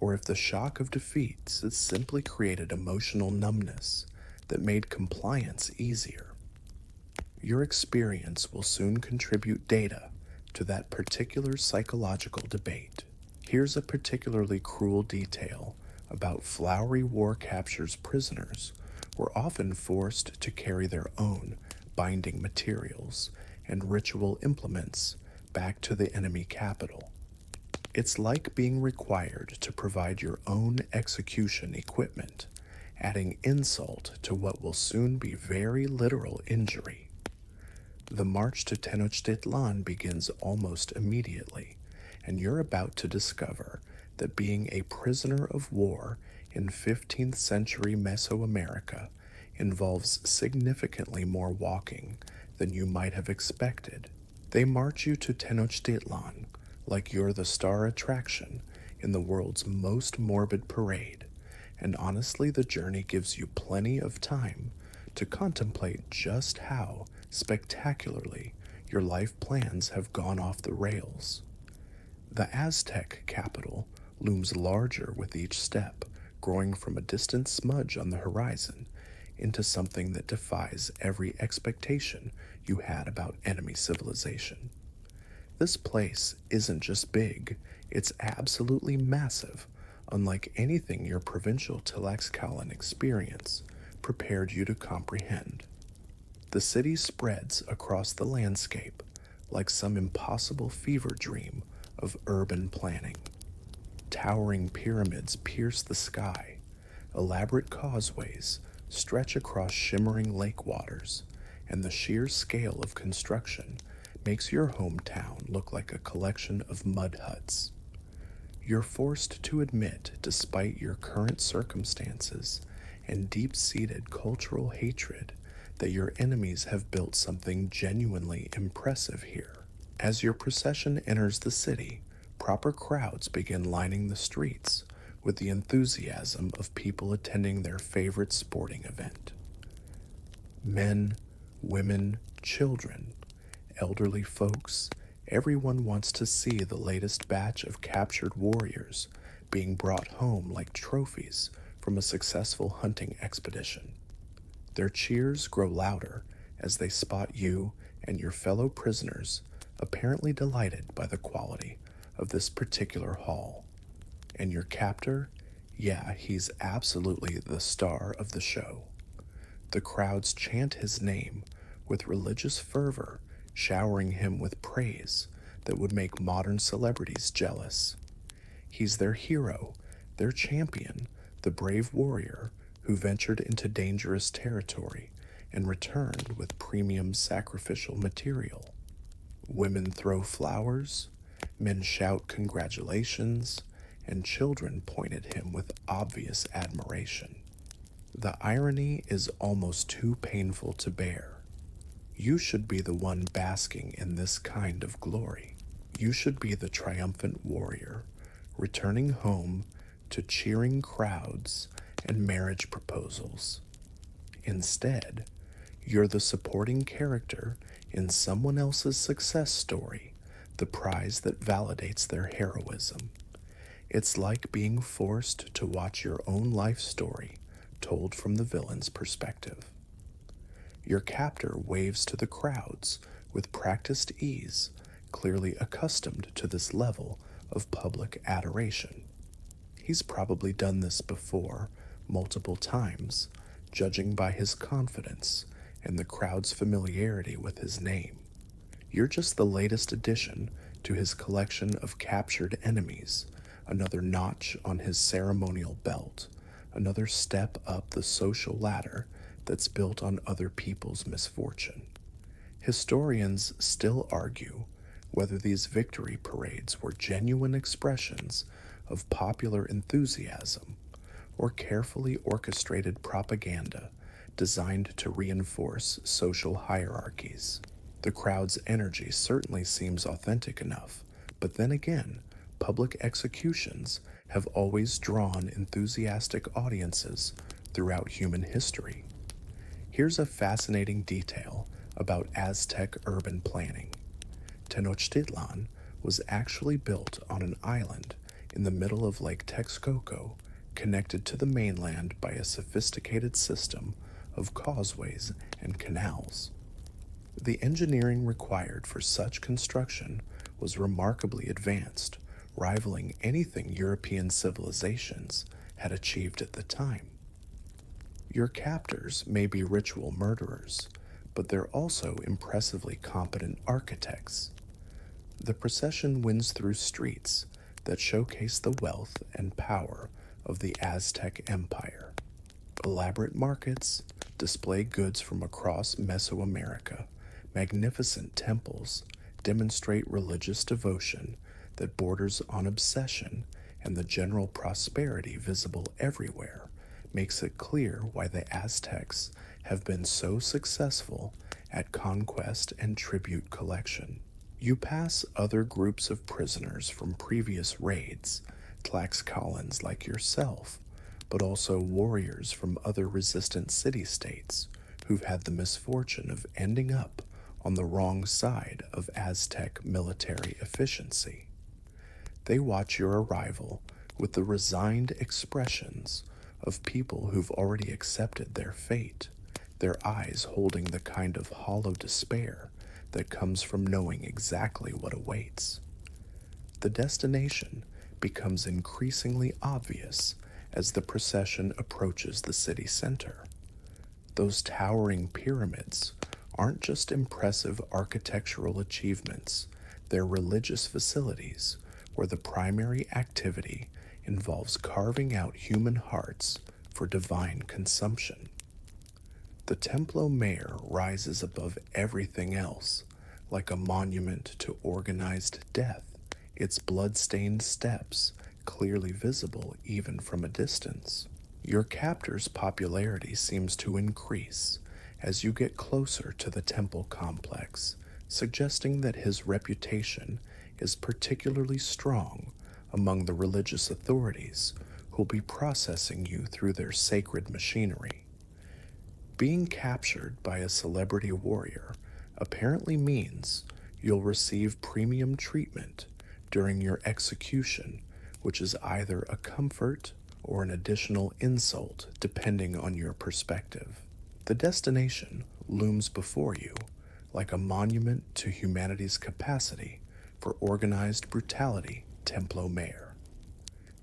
or if the shock of defeats has simply created emotional numbness that made compliance easier. Your experience will soon contribute data to that particular psychological debate. Here's a particularly cruel detail about flowery war captures. Prisoners were often forced to carry their own binding materials and ritual implements back to the enemy capital. It's like being required to provide your own execution equipment, adding insult to what will soon be very literal injury. The march to Tenochtitlan begins almost immediately, and you're about to discover that being a prisoner of war in 15th century Mesoamerica involves significantly more walking than you might have expected. They march you to Tenochtitlan like you're the star attraction in the world's most morbid parade, and honestly, the journey gives you plenty of time to contemplate just how spectacularly your life plans have gone off the rails. The Aztec capital looms larger with each step, growing from a distant smudge on the horizon into something that defies every expectation you had about enemy civilization. This place isn't just big, it's absolutely massive, unlike anything your provincial Tlaxcalan experience prepared you to comprehend. The city spreads across the landscape like some impossible fever dream of urban planning. Towering pyramids pierce the sky, elaborate causeways stretch across shimmering lake waters, and the sheer scale of construction makes your hometown look like a collection of mud huts. You're forced to admit, despite your current circumstances and deep-seated cultural hatred, that your enemies have built something genuinely impressive here. As your procession enters the city, proper crowds begin lining the streets with the enthusiasm of people attending their favorite sporting event. Men, women, children, elderly folks, everyone wants to see the latest batch of captured warriors being brought home like trophies from a successful hunting expedition. Their cheers grow louder as they spot you and your fellow prisoners, apparently delighted by the quality of this particular haul. And your captor, yeah, he's absolutely the star of the show. The crowds chant his name with religious fervor, showering him with praise that would make modern celebrities jealous. He's their hero, their champion, the brave warrior who ventured into dangerous territory and returned with premium sacrificial material. Women throw flowers, men shout congratulations, and children point at him with obvious admiration. The irony is almost too painful to bear. You should be the one basking in this kind of glory. You should be the triumphant warrior, returning home to cheering crowds and marriage proposals. Instead, you're the supporting character in someone else's success story, the prize that validates their heroism. It's like being forced to watch your own life story told from the villain's perspective. Your captor waves to the crowds with practiced ease, clearly accustomed to this level of public adoration. He's probably done this before, multiple times, judging by his confidence and the crowd's familiarity with his name. You're just the latest addition to his collection of captured enemies, another notch on his ceremonial belt, another step up the social ladder that's built on other people's misfortune. Historians still argue whether these victory parades were genuine expressions of popular enthusiasm or carefully orchestrated propaganda designed to reinforce social hierarchies. The crowd's energy certainly seems authentic enough, but then again, public executions have always drawn enthusiastic audiences throughout human history. Here's a fascinating detail about Aztec urban planning. Tenochtitlan was actually built on an island in the middle of Lake Texcoco, connected to the mainland by a sophisticated system of causeways and canals. The engineering required for such construction was remarkably advanced, rivaling anything European civilizations had achieved at the time. Your captors may be ritual murderers, but they're also impressively competent architects. The procession winds through streets that showcase the wealth and power of the Aztec Empire. Elaborate markets display goods from across Mesoamerica. Magnificent temples demonstrate religious devotion that borders on obsession, and the general prosperity visible everywhere makes it clear why the Aztecs have been so successful at conquest and tribute collection. You pass other groups of prisoners from previous raids, Tlaxcalans like yourself, but also warriors from other resistant city-states who've had the misfortune of ending up on the wrong side of Aztec military efficiency. They watch your arrival with the resigned expressions of people who've already accepted their fate, their eyes holding the kind of hollow despair that comes from knowing exactly what awaits. The destination becomes increasingly obvious as the procession approaches the city center. Those towering pyramids aren't just impressive architectural achievements, they're religious facilities where the primary activity involves carving out human hearts for divine consumption. The Templo Mayor rises above everything else, like a monument to organized death, its blood-stained steps clearly visible even from a distance. Your captor's popularity seems to increase as you get closer to the temple complex, suggesting that his reputation is particularly strong among the religious authorities who'll be processing you through their sacred machinery. Being captured by a celebrity warrior apparently means you'll receive premium treatment during your execution, which is either a comfort or an additional insult depending on your perspective. The destination looms before you like a monument to humanity's capacity for organized brutality, Templo Mayor.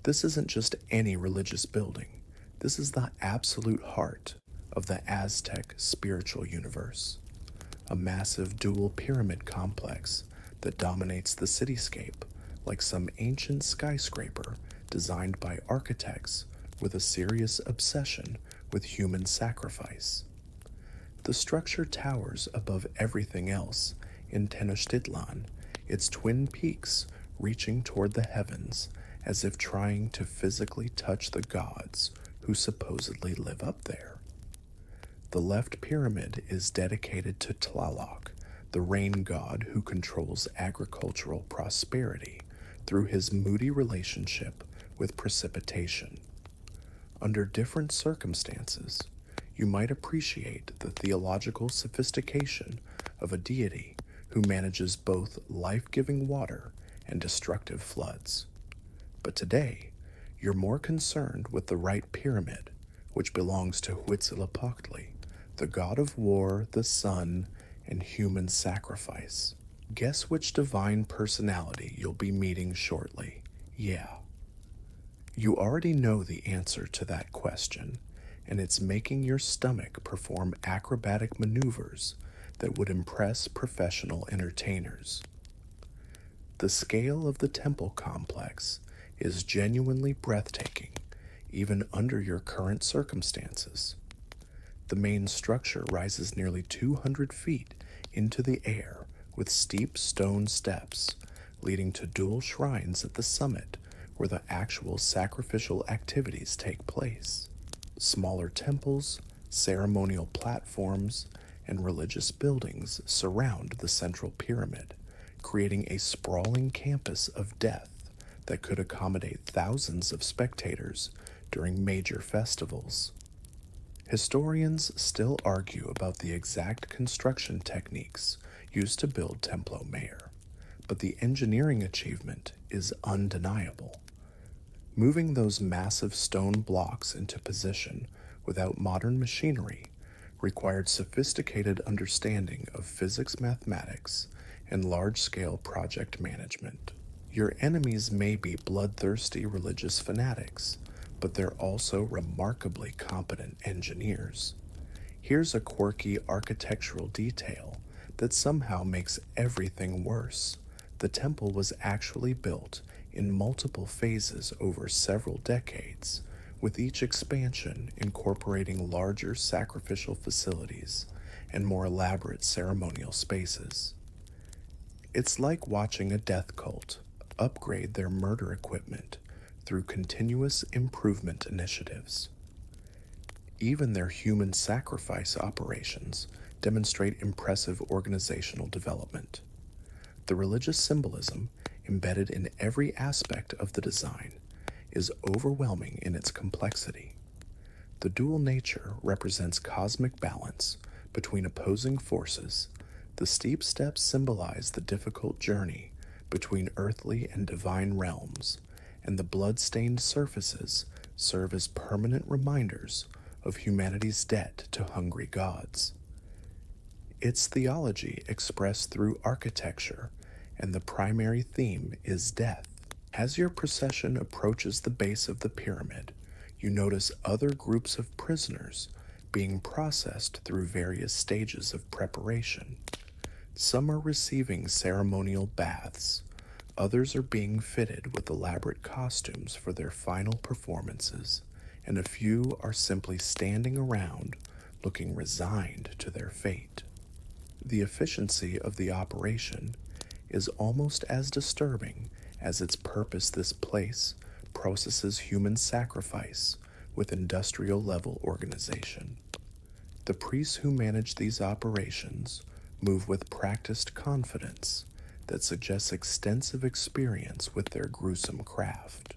This isn't just any religious building. This is the absolute heart of the Aztec spiritual universe, a massive dual pyramid complex that dominates the cityscape like some ancient skyscraper designed by architects with a serious obsession with human sacrifice. The structure towers above everything else in Tenochtitlan, its twin peaks reaching toward the heavens as if trying to physically touch the gods who supposedly live up there. The left pyramid is dedicated to Tlaloc, the rain god who controls agricultural prosperity through his moody relationship with precipitation. Under different circumstances, you might appreciate the theological sophistication of a deity who manages both life-giving water and destructive floods. But today, you're more concerned with the right pyramid, which belongs to Huitzilopochtli, the god of war, the sun, and human sacrifice. Guess which divine personality you'll be meeting shortly? Yeah. You already know the answer to that question, and it's making your stomach perform acrobatic maneuvers that would impress professional entertainers. The scale of the temple complex is genuinely breathtaking, even under your current circumstances. The main structure rises nearly 200 feet into the air with steep stone steps leading to dual shrines at the summit where the actual sacrificial activities take place. Smaller temples, ceremonial platforms, and religious buildings surround the central pyramid, creating a sprawling campus of death that could accommodate thousands of spectators during major festivals. Historians still argue about the exact construction techniques used to build Templo Mayor, but the engineering achievement is undeniable. Moving those massive stone blocks into position without modern machinery required sophisticated understanding of physics, mathematics, and large-scale project management. Your enemies may be bloodthirsty religious fanatics, but they're also remarkably competent engineers. Here's a quirky architectural detail that somehow makes everything worse. The temple was actually built in multiple phases over several decades, with each expansion incorporating larger sacrificial facilities and more elaborate ceremonial spaces. It's like watching a death cult upgrade their murder equipment through continuous improvement initiatives. Even their human sacrifice operations demonstrate impressive organizational development. The religious symbolism embedded in every aspect of the design is overwhelming in its complexity. The dual nature represents cosmic balance between opposing forces. The steep steps symbolize the difficult journey between earthly and divine realms, and the blood-stained surfaces serve as permanent reminders of humanity's debt to hungry gods. It's theology expressed through architecture, and the primary theme is death. As your procession approaches the base of the pyramid, you notice other groups of prisoners being processed through various stages of preparation. Some are receiving ceremonial baths, others are being fitted with elaborate costumes for their final performances, and a few are simply standing around looking resigned to their fate. The efficiency of the operation is almost as disturbing as its purpose. This place processes human sacrifice with industrial level organization. The priests who manage these operations move with practiced confidence that suggests extensive experience with their gruesome craft.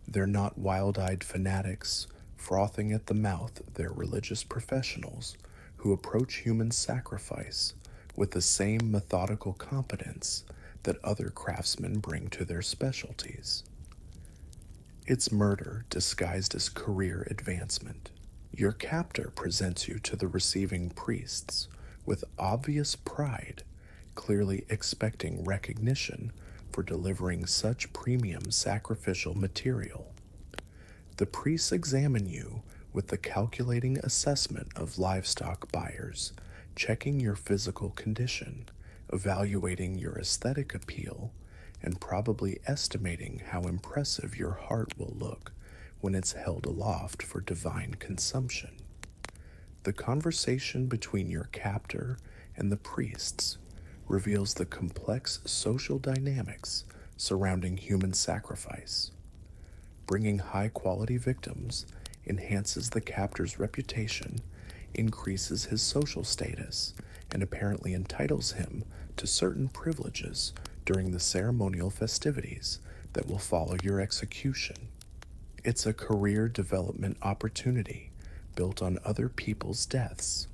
They're not wild-eyed fanatics frothing at the mouth. They're religious professionals who approach human sacrifice with the same methodical competence that other craftsmen bring to their specialties. It's murder disguised as career advancement. Your captor presents you to the receiving priests with obvious pride, clearly expecting recognition for delivering such premium sacrificial material. The priests examine you with the calculating assessment of livestock buyers, checking your physical condition, evaluating your aesthetic appeal, and probably estimating how impressive your heart will look when it's held aloft for divine consumption. The conversation between your captor and the priests reveals the complex social dynamics surrounding human sacrifice. Bringing high-quality victims enhances the captor's reputation, increases his social status, and apparently entitles him to certain privileges during the ceremonial festivities that will follow your execution. It's a career development opportunity built on other people's deaths.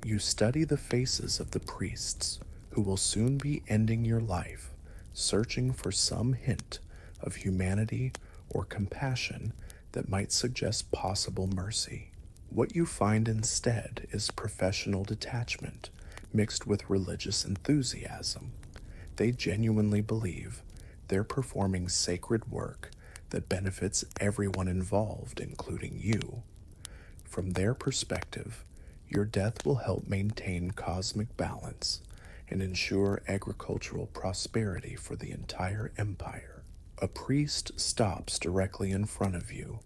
You study the faces of the priests who will soon be ending your life, searching for some hint of humanity or compassion that might suggest possible mercy. What you find instead is professional detachment mixed with religious enthusiasm. They genuinely believe they're performing sacred work that benefits everyone involved, including you. From their perspective, your death will help maintain cosmic balance and ensure agricultural prosperity for the entire empire. A priest stops directly in front of you,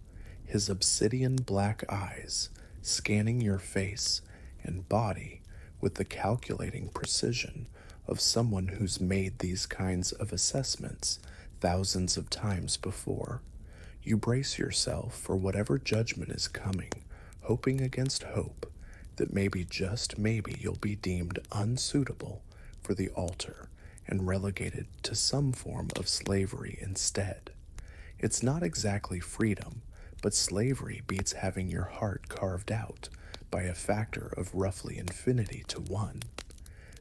his obsidian black eyes scanning your face and body with the calculating precision of someone who's made these kinds of assessments thousands of times before. You brace yourself for whatever judgment is coming, hoping against hope that maybe, just maybe, you'll be deemed unsuitable for the altar and relegated to some form of slavery instead. It's not exactly freedom, but slavery beats having your heart carved out by a factor of roughly infinity to 1.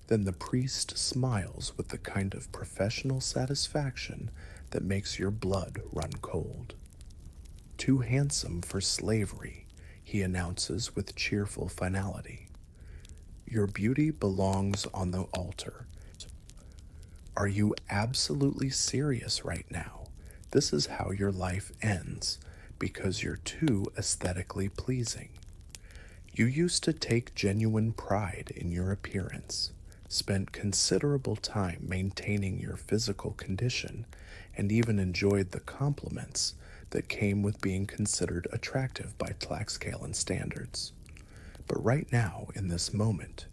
Then the priest smiles with the kind of professional satisfaction that makes your blood run cold. Too handsome for slavery, he announces with cheerful finality. Your beauty belongs on the altar. Are you absolutely serious right now? This is how your life ends, because you're too aesthetically pleasing. You used to take genuine pride in your appearance, spent considerable time maintaining your physical condition, and even enjoyed the compliments that came with being considered attractive by Tlaxcalan standards. But right now, in this moment,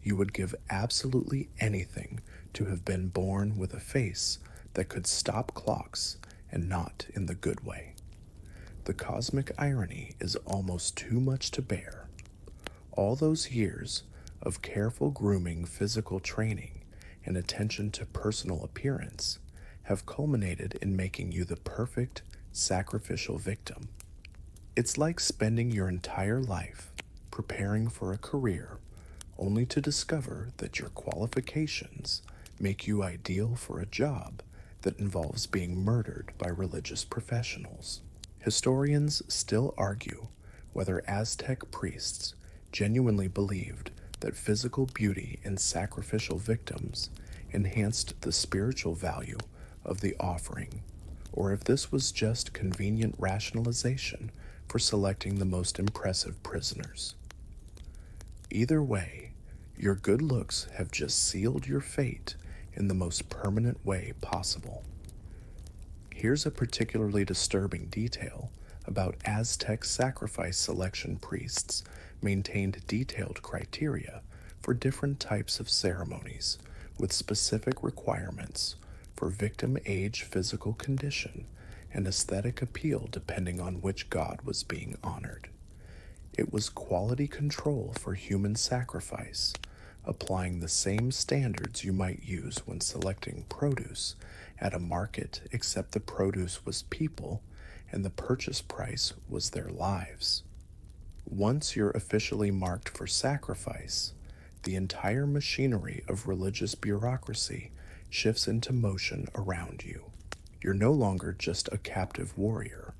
you would give absolutely anything to have been born with a face that could stop clocks, and not in the good way. The cosmic irony is almost too much to bear. All those years of careful grooming, physical training, and attention to personal appearance have culminated in making you the perfect sacrificial victim. It's like spending your entire life preparing for a career only to discover that your qualifications make you ideal for a job that involves being murdered by religious professionals. Historians still argue whether Aztec priests genuinely believed that physical beauty in sacrificial victims enhanced the spiritual value of the offering, or if this was just convenient rationalization for selecting the most impressive prisoners. Either way, your good looks have just sealed your fate in the most permanent way possible. Here's a particularly disturbing detail about Aztec sacrifice selection priests maintained detailed criteria for different types of ceremonies with specific requirements for victim age, physical condition, and aesthetic appeal depending on which god was being honored. It was quality control for human sacrifice, applying the same standards you might use when selecting produce at a market, except the produce was people and the purchase price was their lives. Once you're officially marked for sacrifice, the entire machinery of religious bureaucracy shifts into motion around you. You're no longer just a captive warrior.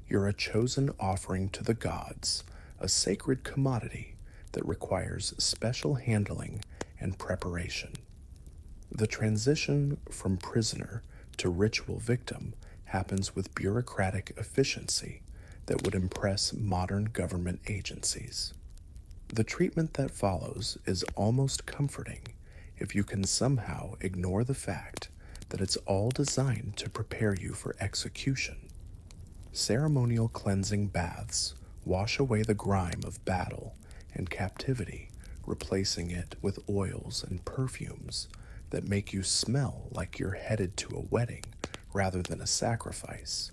You're a chosen offering to the gods, a sacred commodity that requires special handling and preparation. The transition from prisoner to ritual victim happens with bureaucratic efficiency that would impress modern government agencies. The treatment that follows is almost comforting if you can somehow ignore the fact that it's all designed to prepare you for execution. Ceremonial cleansing baths wash away the grime of battle and captivity, replacing it with oils and perfumes that make you smell like you're headed to a wedding rather than a sacrifice.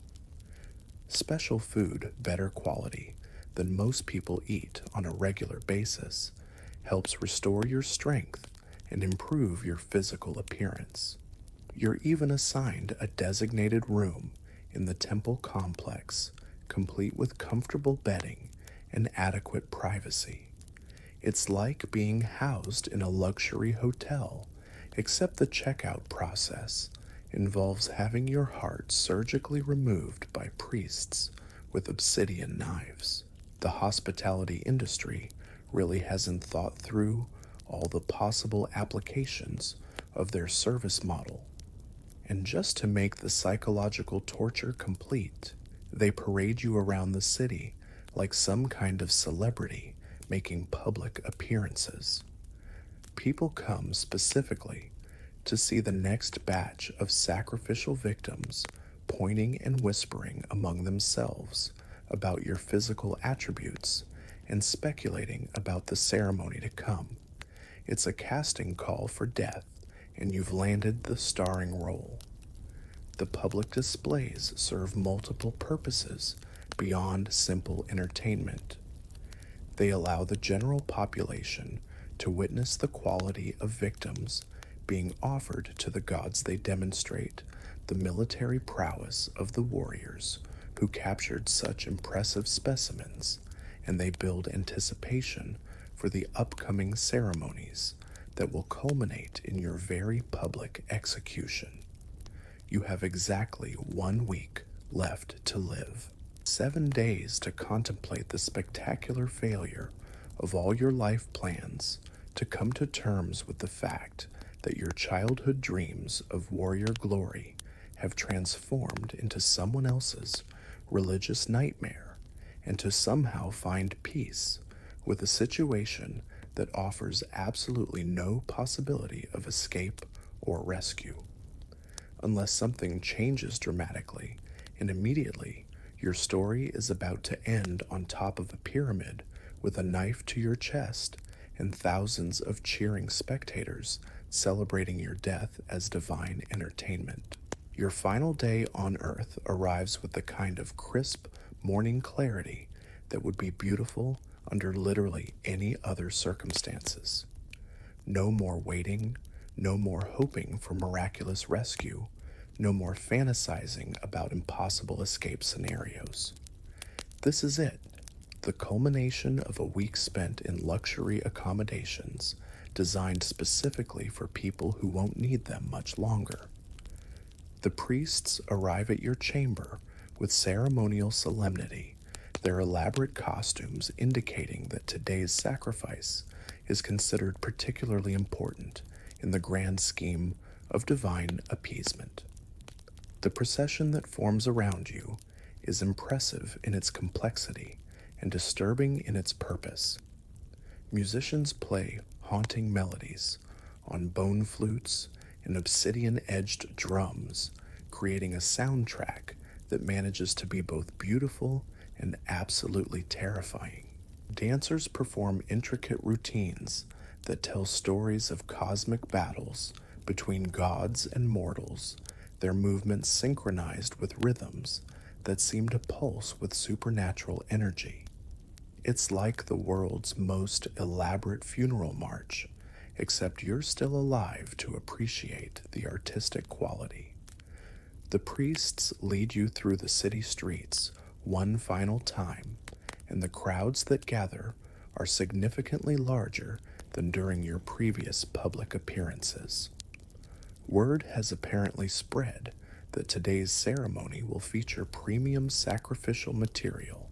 Special food, better quality than most people eat on a regular basis, helps restore your strength and improve your physical appearance. You're even assigned a designated room in the temple complex, complete with comfortable bedding and adequate privacy. It's like being housed in a luxury hotel, except the checkout process involves having your heart surgically removed by priests with obsidian knives. The hospitality industry really hasn't thought through all the possible applications of their service model. And just to make the psychological torture complete, they parade you around the city like some kind of celebrity making public appearances. People come specifically to see the next batch of sacrificial victims pointing and whispering among themselves about your physical attributes and speculating about the ceremony to come. It's a casting call for death, and you've landed the starring role. The public displays serve multiple purposes beyond simple entertainment. They allow the general population to witness the quality of victims being offered to the gods. They demonstrate the military prowess of the warriors who captured such impressive specimens, and they build anticipation for the upcoming ceremonies that will culminate in your very public execution. You have exactly 1 week left to live. 7 days to contemplate the spectacular failure of all your life plans, to come to terms with the fact that your childhood dreams of warrior glory have transformed into someone else's religious nightmare, and to somehow find peace with a situation that offers absolutely no possibility of escape or rescue. Unless something changes dramatically, and immediately your story is about to end on top of a pyramid with a knife to your chest and thousands of cheering spectators celebrating your death as divine entertainment. Your final day on Earth arrives with the kind of crisp morning clarity that would be beautiful under literally any other circumstances. No more waiting, no more hoping for miraculous rescue, no more fantasizing about impossible escape scenarios. This is it, the culmination of a week spent in luxury accommodations designed specifically for people who won't need them much longer. The priests arrive at your chamber with ceremonial solemnity, their elaborate costumes indicating that today's sacrifice is considered particularly important in the grand scheme of divine appeasement. The procession that forms around you is impressive in its complexity and disturbing in its purpose. Musicians play haunting melodies on bone flutes and obsidian-edged drums, creating a soundtrack that manages to be both beautiful and absolutely terrifying. Dancers perform intricate routines that tell stories of cosmic battles between gods and mortals, their movements synchronized with rhythms that seem to pulse with supernatural energy. It's like the world's most elaborate funeral march, except you're still alive to appreciate the artistic quality. The priests lead you through the city streets one final time, and the crowds that gather are significantly larger than during your previous public appearances. Word has apparently spread that today's ceremony will feature premium sacrificial material,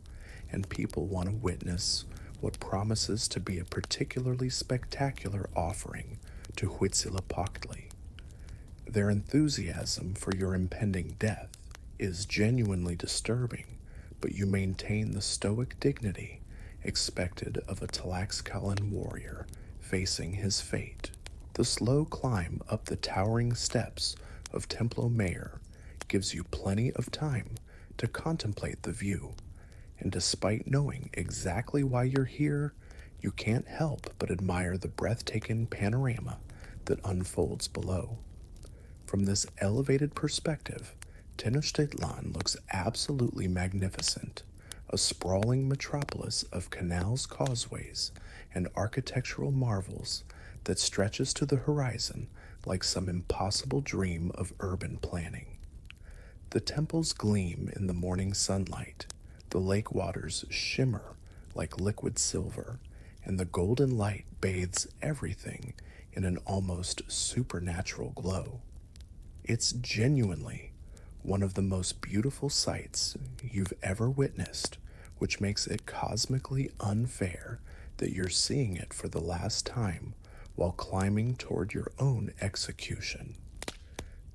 and people want to witness what promises to be a particularly spectacular offering to Huitzilopochtli. Their enthusiasm for your impending death is genuinely disturbing, but you maintain the stoic dignity expected of a Tlaxcalan warrior facing his fate. The slow climb up the towering steps of Templo Mayor gives you plenty of time to contemplate the view, and despite knowing exactly why you're here, you can't help but admire the breathtaking panorama that unfolds below. From this elevated perspective, Tenochtitlan looks absolutely magnificent, a sprawling metropolis of canals, causeways, and architectural marvels that stretches to the horizon like some impossible dream of urban planning. The temples gleam in the morning sunlight, the lake waters shimmer like liquid silver, and the golden light bathes everything in an almost supernatural glow. It's genuinely one of the most beautiful sights you've ever witnessed, which makes it cosmically unfair that you're seeing it for the last time while climbing toward your own execution.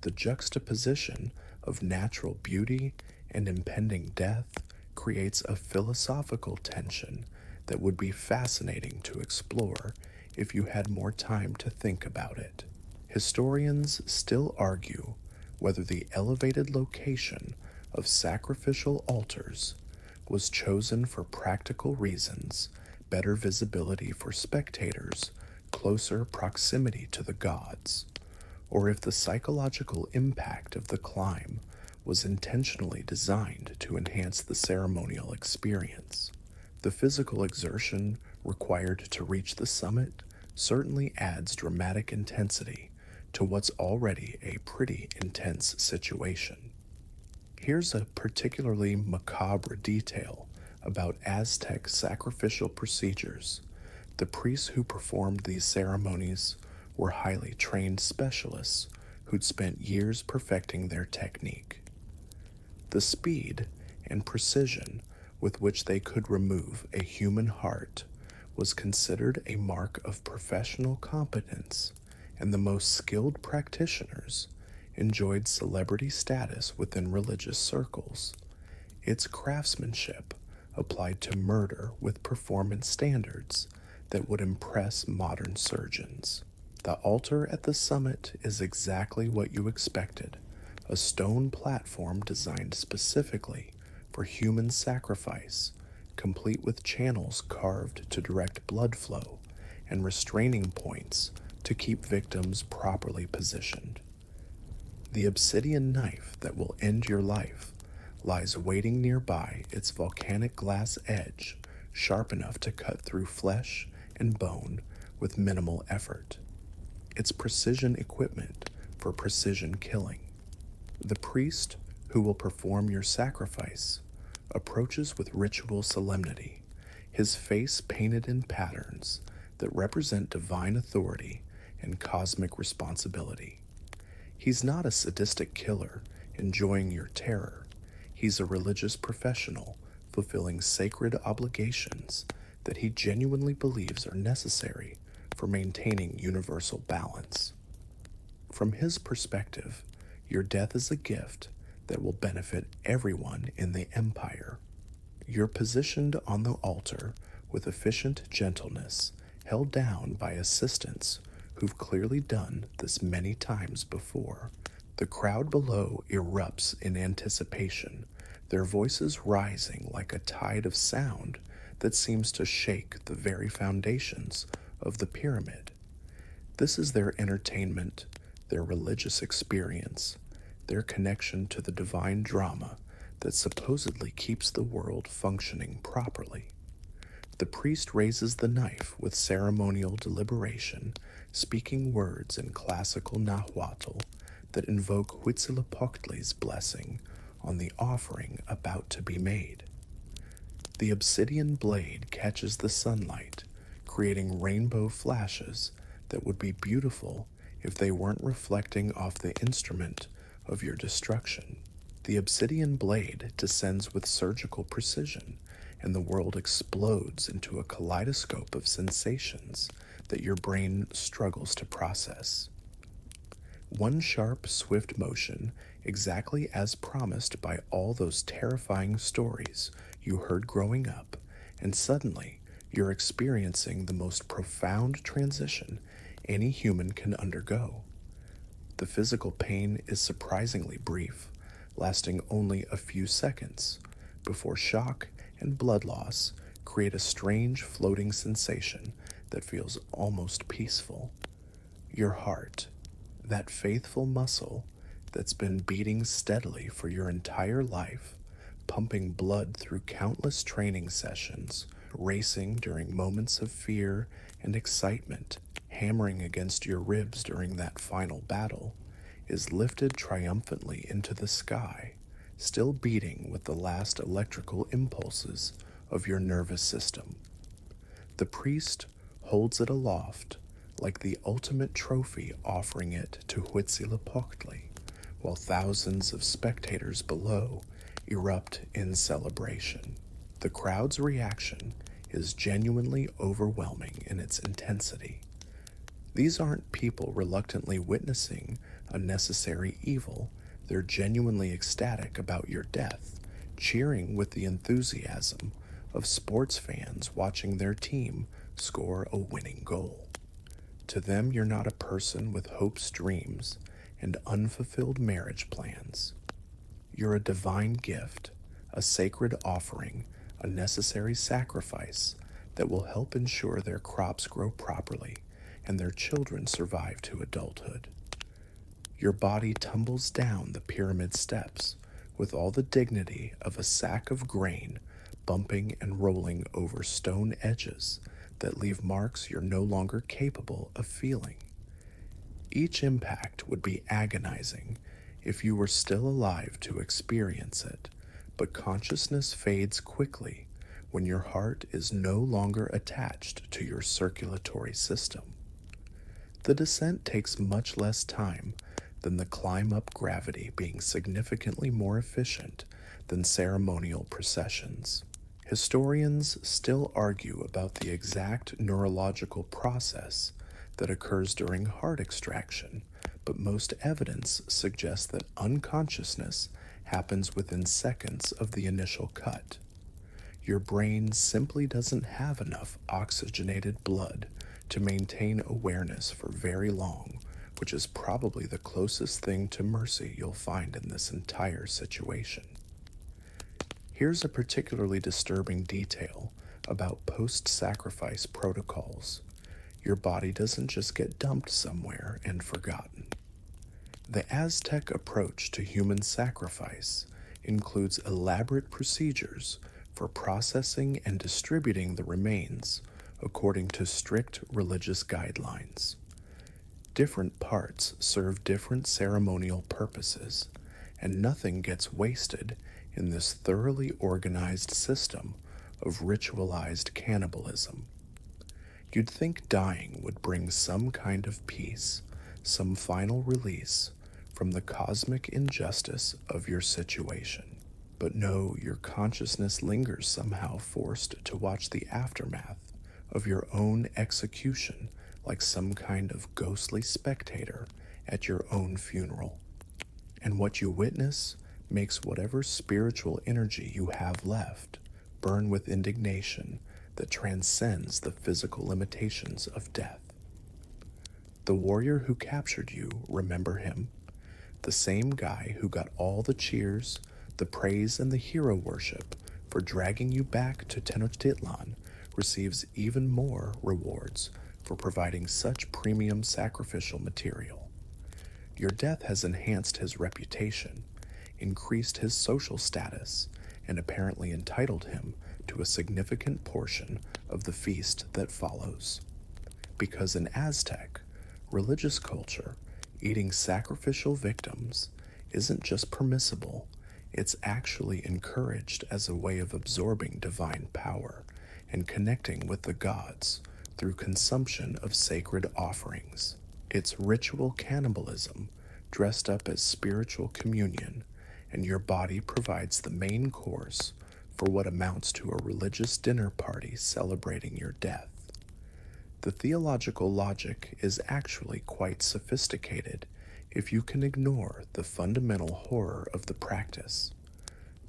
The juxtaposition of natural beauty and impending death creates a philosophical tension that would be fascinating to explore if you had more time to think about it. Historians still argue whether the elevated location of sacrificial altars was chosen for practical reasons, better visibility for spectators, closer proximity to the gods, or if the psychological impact of the climb was intentionally designed to enhance the ceremonial experience. The physical exertion required to reach the summit certainly adds dramatic intensity to what's already a pretty intense situation. Here's a particularly macabre detail about Aztec sacrificial procedures. The priests who performed these ceremonies were highly trained specialists who'd spent years perfecting their technique. The speed and precision with which they could remove a human heart was considered a mark of professional competence, and the most skilled practitioners enjoyed celebrity status within religious circles. Its craftsmanship applied to murder with performance standards that would impress modern surgeons. The altar at the summit is exactly what you expected, a stone platform designed specifically for human sacrifice, complete with channels carved to direct blood flow and restraining points to keep victims properly positioned. The obsidian knife that will end your life lies waiting nearby, its volcanic glass edge sharp enough to cut through flesh and bone with minimal effort. It's precision equipment for precision killing. The priest who will perform your sacrifice approaches with ritual solemnity, his face painted in patterns that represent divine authority and cosmic responsibility. He's not a sadistic killer enjoying your terror. He's a religious professional fulfilling sacred obligations that he genuinely believes are necessary for maintaining universal balance. From his perspective, your death is a gift that will benefit everyone in the empire. You're positioned on the altar with efficient gentleness, held down by assistants who've clearly done this many times before. The crowd below erupts in anticipation, their voices rising like a tide of sound that seems to shake the very foundations of the pyramid. This is their entertainment, their religious experience, their connection to the divine drama that supposedly keeps the world functioning properly. The priest raises the knife with ceremonial deliberation, speaking words in classical Nahuatl that invoke Huitzilopochtli's blessing on the offering about to be made. The obsidian blade catches the sunlight, creating rainbow flashes that would be beautiful if they weren't reflecting off the instrument of your destruction. The obsidian blade descends with surgical precision, and the world explodes into a kaleidoscope of sensations that your brain struggles to process. One sharp, swift motion, exactly as promised by all those terrifying stories you heard growing up, and suddenly you're experiencing the most profound transition any human can undergo. The physical pain is surprisingly brief, lasting only a few seconds, before shock and blood loss create a strange floating sensation that feels almost peaceful. Your heart, that faithful muscle that's been beating steadily for your entire life, pumping blood through countless training sessions, racing during moments of fear and excitement, hammering against your ribs during that final battle, is lifted triumphantly into the sky, still beating with the last electrical impulses of your nervous system. The priest holds it aloft like the ultimate trophy, offering it to Huitzilopochtli, while thousands of spectators below erupt in celebration. The crowd's reaction is genuinely overwhelming in its intensity. These aren't people reluctantly witnessing a necessary evil. They're genuinely ecstatic about your death, cheering with the enthusiasm of sports fans watching their team score a winning goal. To them, you're not a person with hopes, dreams, and unfulfilled marriage plans. You're a divine gift, a sacred offering, a necessary sacrifice that will help ensure their crops grow properly and their children survive to adulthood. Your body tumbles down the pyramid steps with all the dignity of a sack of grain bumping and rolling over stone edges that leave marks you're no longer capable of feeling. Each impact would be agonizing if you were still alive to experience it, but consciousness fades quickly when your heart is no longer attached to your circulatory system. The descent takes much less time than the climb up, gravity being significantly more efficient than ceremonial processions. Historians still argue about the exact neurological process that occurs during heart extraction, but most evidence suggests that unconsciousness happens within seconds of the initial cut. Your brain simply doesn't have enough oxygenated blood to maintain awareness for very long, which is probably the closest thing to mercy you'll find in this entire situation. Here's a particularly disturbing detail about post-sacrifice protocols. Your body doesn't just get dumped somewhere and forgotten. The Aztec approach to human sacrifice includes elaborate procedures for processing and distributing the remains according to strict religious guidelines. Different parts serve different ceremonial purposes, and nothing gets wasted in this thoroughly organized system of ritualized cannibalism. You'd think dying would bring some kind of peace, some final release from the cosmic injustice of your situation. But no, your consciousness lingers somehow, forced to watch the aftermath of your own execution like some kind of ghostly spectator at your own funeral. And what you witness makes whatever spiritual energy you have left burn with indignation that transcends the physical limitations of death. The warrior who captured you, remember him? The same guy who got all the cheers, the praise, and the hero worship for dragging you back to Tenochtitlan receives even more rewards for providing such premium sacrificial material. Your death has enhanced his reputation, increased his social status, and apparently entitled him to a significant portion of the feast that follows. Because in Aztec religious culture, eating sacrificial victims isn't just permissible, it's actually encouraged as a way of absorbing divine power and connecting with the gods through consumption of sacred offerings. It's ritual cannibalism dressed up as spiritual communion, and your body provides the main course for what amounts to a religious dinner party celebrating your death. The theological logic is actually quite sophisticated if you can ignore the fundamental horror of the practice.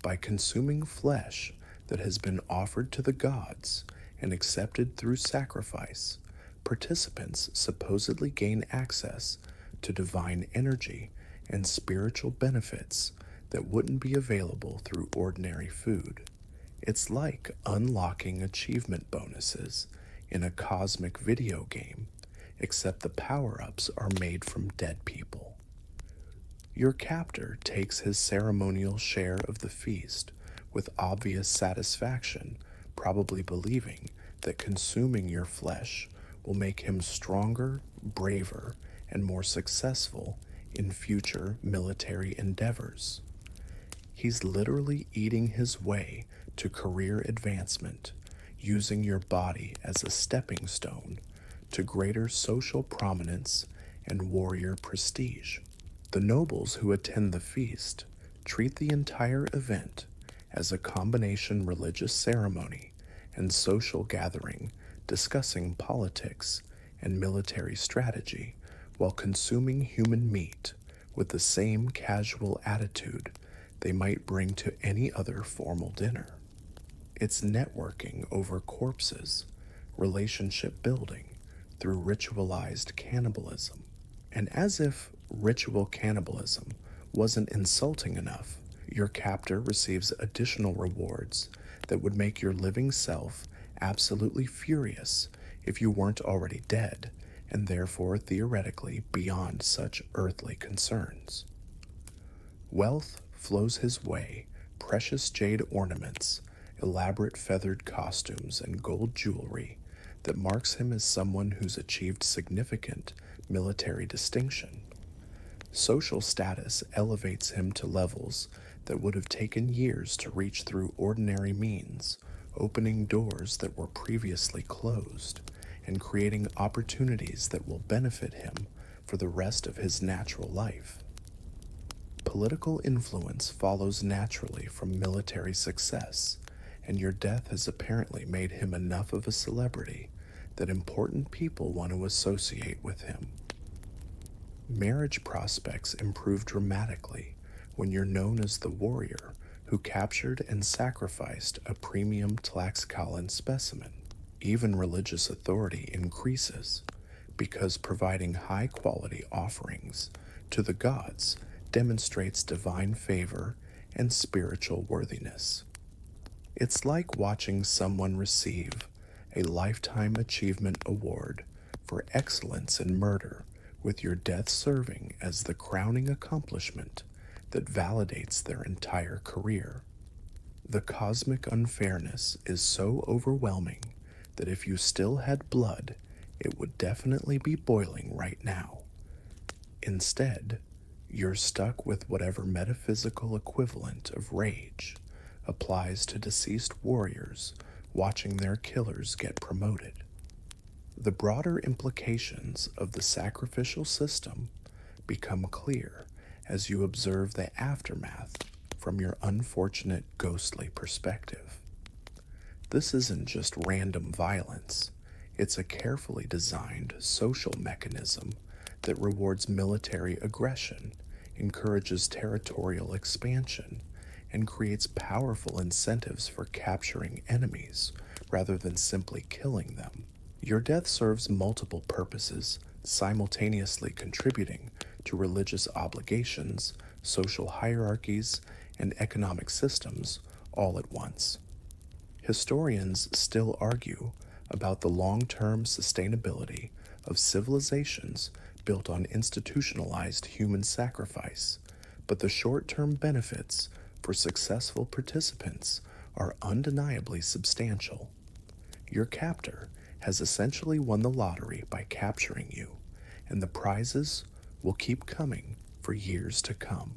By consuming flesh that has been offered to the gods and accepted through sacrifice, participants supposedly gain access to divine energy and spiritual benefits that wouldn't be available through ordinary food. It's like unlocking achievement bonuses in a cosmic video game, except the power-ups are made from dead people. Your captor takes his ceremonial share of the feast with obvious satisfaction, probably believing that consuming your flesh will make him stronger, braver, and more successful in future military endeavors. He's literally eating his way to career advancement, using your body as a stepping stone to greater social prominence and warrior prestige. The nobles who attend the feast treat the entire event as a combination religious ceremony and social gathering discussing politics and military strategy while consuming human meat with the same casual attitude they might bring to any other formal dinner. It's networking over corpses, relationship building through ritualized cannibalism. And as if ritual cannibalism wasn't insulting enough, your captor receives additional rewards that would make your living self absolutely furious if you weren't already dead, and therefore theoretically beyond such earthly concerns. Wealth flows his way, precious jade ornaments, elaborate feathered costumes, and gold jewelry that marks him as someone who's achieved significant military distinction. Social status elevates him to levels that would have taken years to reach through ordinary means, opening doors that were previously closed, and creating opportunities that will benefit him for the rest of his natural life. Political influence follows naturally from military success, and your death has apparently made him enough of a celebrity that important people want to associate with him. Marriage prospects improve dramatically when you're known as the warrior who captured and sacrificed a premium Tlaxcalan specimen. Even religious authority increases because providing high-quality offerings to the gods demonstrates divine favor and spiritual worthiness. It's like watching someone receive a Lifetime Achievement Award for excellence in murder, with your death serving as the crowning accomplishment that validates their entire career. The cosmic unfairness is so overwhelming that if you still had blood, it would definitely be boiling right now. Instead, you're stuck with whatever metaphysical equivalent of rage applies to deceased warriors watching their killers get promoted. The broader implications of the sacrificial system become clear as you observe the aftermath from your unfortunate ghostly perspective. This isn't just random violence, it's a carefully designed social mechanism that rewards military aggression, encourages territorial expansion, and creates powerful incentives for capturing enemies rather than simply killing them. Your death serves multiple purposes, simultaneously contributing to religious obligations, social hierarchies, and economic systems all at once. Historians still argue about the long-term sustainability of civilizations built on institutionalized human sacrifice, but the short-term benefits for successful participants are undeniably substantial. Your captor has essentially won the lottery by capturing you, and the prizes will keep coming for years to come.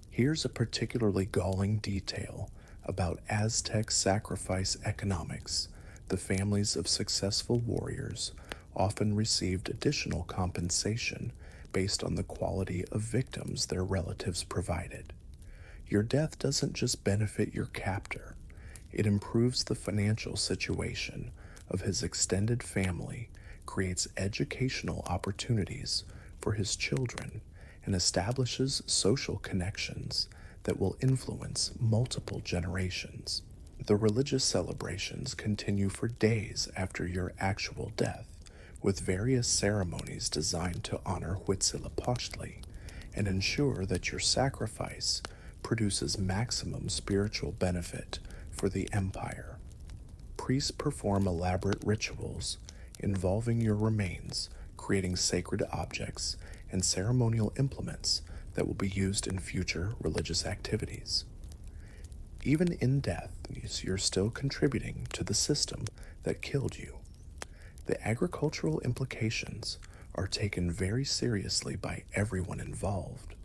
Here's a particularly galling detail about Aztec sacrifice economics. The families of successful warriors often received additional compensation based on the quality of victims their relatives provided. Your death doesn't just benefit your captor, it improves the financial situation of his extended family, creates educational opportunities for his children, and establishes social connections that will influence multiple generations. The religious celebrations continue for days after your actual death, with various ceremonies designed to honor Huitzilopochtli and ensure that your sacrifice produces maximum spiritual benefit for the empire. Priests perform elaborate rituals involving your remains, creating sacred objects and ceremonial implements that will be used in future religious activities. Even in death, you're still contributing to the system that killed you. The agricultural implications are taken very seriously by everyone involved.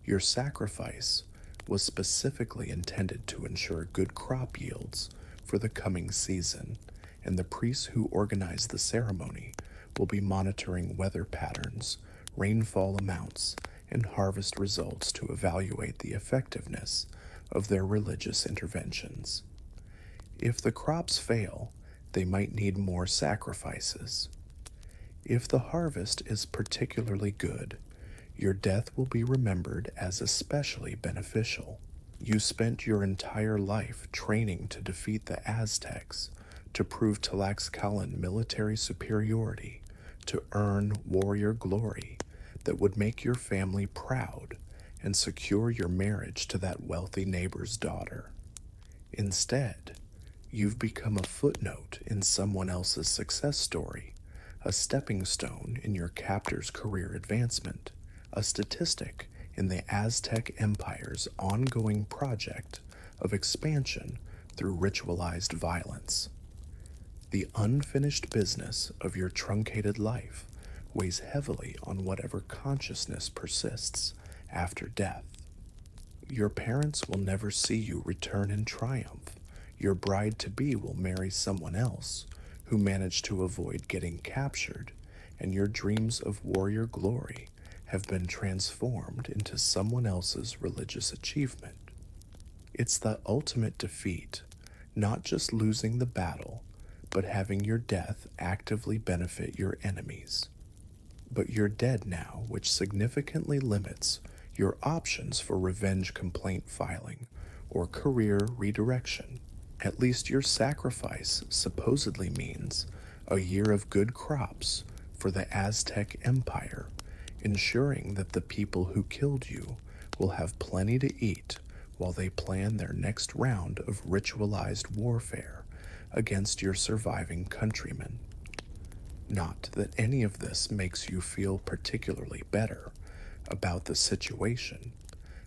Your sacrifice was specifically intended to ensure good crop yields for the coming season, and the priests who organize the ceremony will be monitoring weather patterns, rainfall amounts, and harvest results to evaluate the effectiveness of their religious interventions. If the crops fail, they might need more sacrifices. If the harvest is particularly good, your death will be remembered as especially beneficial. You spent your entire life training to defeat the Aztecs, to prove Tlaxcalan military superiority, to earn warrior glory that would make your family proud and secure your marriage to that wealthy neighbor's daughter. Instead, you've become a footnote in someone else's success story, a stepping stone in your captor's career advancement, a statistic in the Aztec Empire's ongoing project of expansion through ritualized violence. The unfinished business of your truncated life weighs heavily on whatever consciousness persists after death. Your parents will never see you return in triumph. Your bride-to-be will marry someone else who managed to avoid getting captured, and your dreams of warrior glory have been transformed into someone else's religious achievement. It's the ultimate defeat, not just losing the battle, but having your death actively benefit your enemies. But you're dead now, which significantly limits your options for revenge complaint filing or career redirection. At least your sacrifice supposedly means a year of good crops for the Aztec Empire, ensuring that the people who killed you will have plenty to eat while they plan their next round of ritualized warfare against your surviving countrymen. Not that any of this makes you feel particularly better about the situation,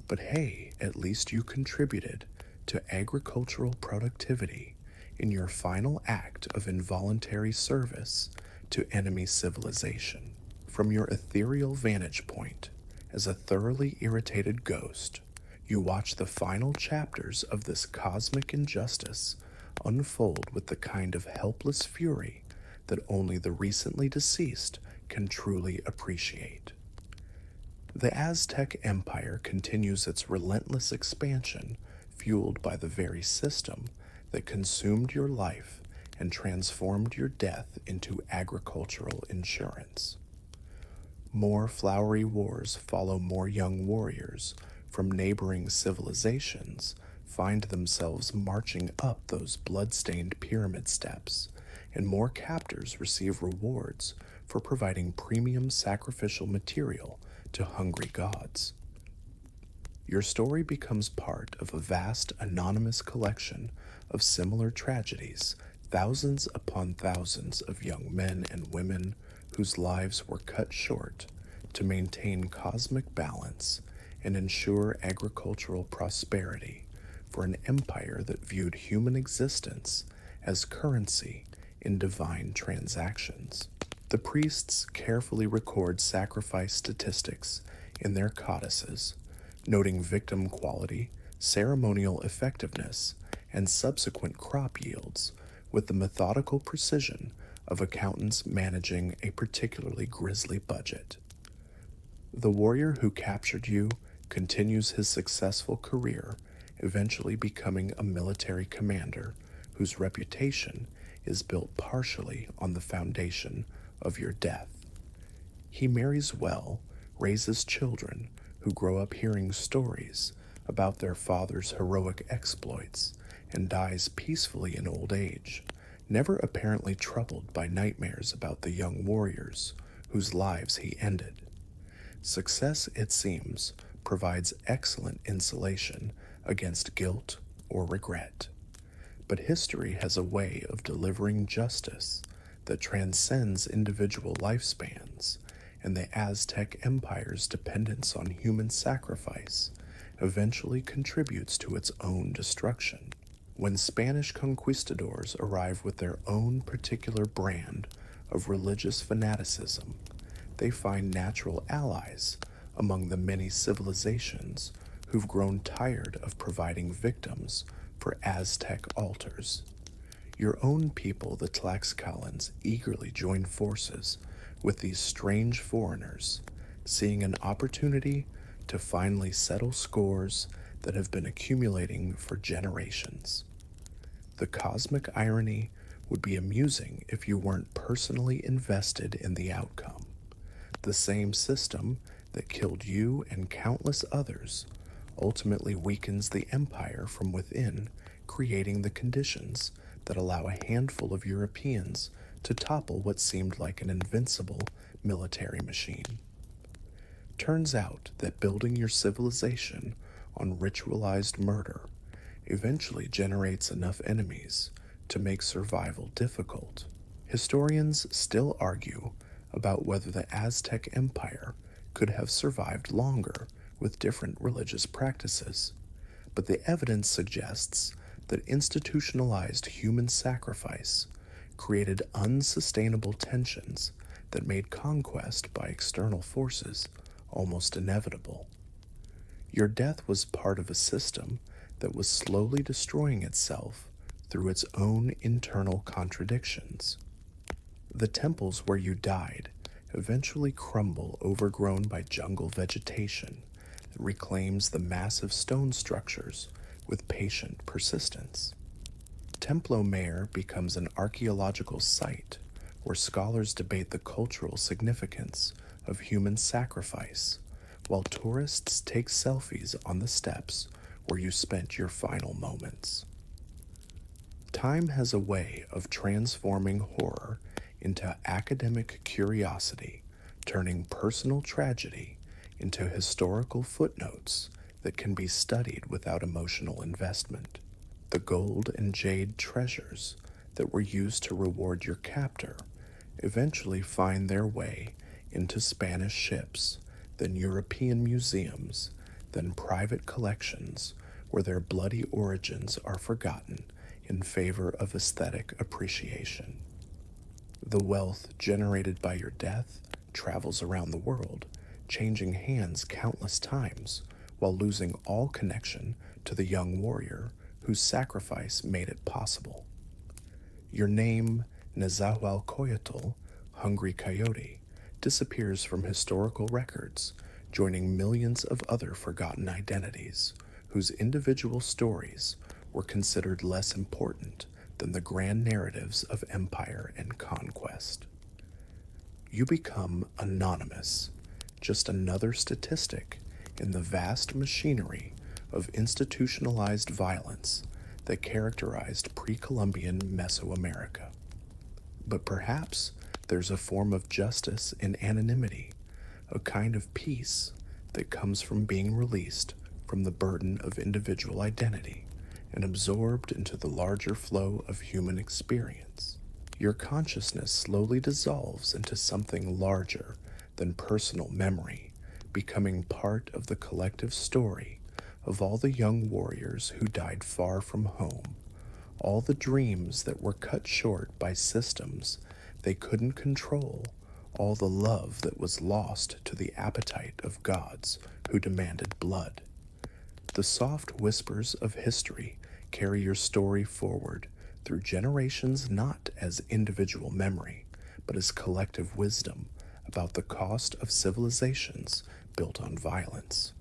but hey, at least you contributed to agricultural productivity in your final act of involuntary service to enemy civilization. From your ethereal vantage point, as a thoroughly irritated ghost, you watch the final chapters of this cosmic injustice unfold with the kind of helpless fury that only the recently deceased can truly appreciate. The Aztec Empire continues its relentless expansion, fueled by the very system that consumed your life and transformed your death into agricultural insurance. More flowery wars follow more young warriors from neighboring civilizations find themselves marching up those blood-stained pyramid steps, and more captors receive rewards for providing premium sacrificial material to hungry gods. Your story becomes part of a vast anonymous collection of similar tragedies, thousands upon thousands of young men and women whose lives were cut short to maintain cosmic balance and ensure agricultural prosperity for an empire that viewed human existence as currency in divine transactions. The priests carefully record sacrifice statistics in their codices, noting victim quality, ceremonial effectiveness, and subsequent crop yields with the methodical precision of accountants managing a particularly grisly budget. The warrior who captured you continues his successful career, eventually becoming a military commander whose reputation is built partially on the foundation of your death. He marries well, raises children who grow up hearing stories about their father's heroic exploits, and dies peacefully in old age, never apparently troubled by nightmares about the young warriors whose lives he ended. Success, it seems, provides excellent insulation against guilt or regret. But history has a way of delivering justice that transcends individual lifespans, and the Aztec Empire's dependence on human sacrifice eventually contributes to its own destruction. When Spanish conquistadors arrive with their own particular brand of religious fanaticism, they find natural allies among the many civilizations who've grown tired of providing victims for Aztec altars. Your own people, the Tlaxcalans, eagerly join forces with these strange foreigners, seeing an opportunity to finally settle scores that have been accumulating for generations. The cosmic irony would be amusing if you weren't personally invested in the outcome. The same system that killed you and countless others ultimately weakens the empire from within, creating the conditions that allow a handful of Europeans to topple what seemed like an invincible military machine. Turns out that building your civilization on ritualized murder eventually generates enough enemies to make survival difficult. Historians still argue about whether the Aztec Empire could have survived longer with different religious practices, but the evidence suggests that institutionalized human sacrifice created unsustainable tensions that made conquest by external forces almost inevitable. Your death was part of a system that was slowly destroying itself through its own internal contradictions. The temples where you died eventually crumble, overgrown by jungle vegetation that reclaims the massive stone structures with patient persistence. Templo Mayor becomes an archaeological site where scholars debate the cultural significance of human sacrifice, while tourists take selfies on the steps where you spent your final moments. Time has a way of transforming horror into academic curiosity, turning personal tragedy into historical footnotes that can be studied without emotional investment. The gold and jade treasures that were used to reward your captor eventually find their way into Spanish ships, then European museums, then private collections where their bloody origins are forgotten in favor of aesthetic appreciation. The wealth generated by your death travels around the world, changing hands countless times while losing all connection to the young warrior whose sacrifice made it possible. Your name, Nezahualcoyotl, Hungry Coyote, disappears from historical records, joining millions of other forgotten identities whose individual stories were considered less important than the grand narratives of empire and conquest. You become anonymous, just another statistic in the vast machinery of institutionalized violence that characterized pre-Columbian Mesoamerica. But perhaps there's a form of justice in anonymity, a kind of peace that comes from being released from the burden of individual identity and absorbed into the larger flow of human experience. Your consciousness slowly dissolves into something larger than personal memory, becoming part of the collective story of all the young warriors who died far from home, all the dreams that were cut short by systems they couldn't control, all the love that was lost to the appetite of gods who demanded blood. The soft whispers of history carry your story forward through generations, not as individual memory, but as collective wisdom about the cost of civilizations built on violence.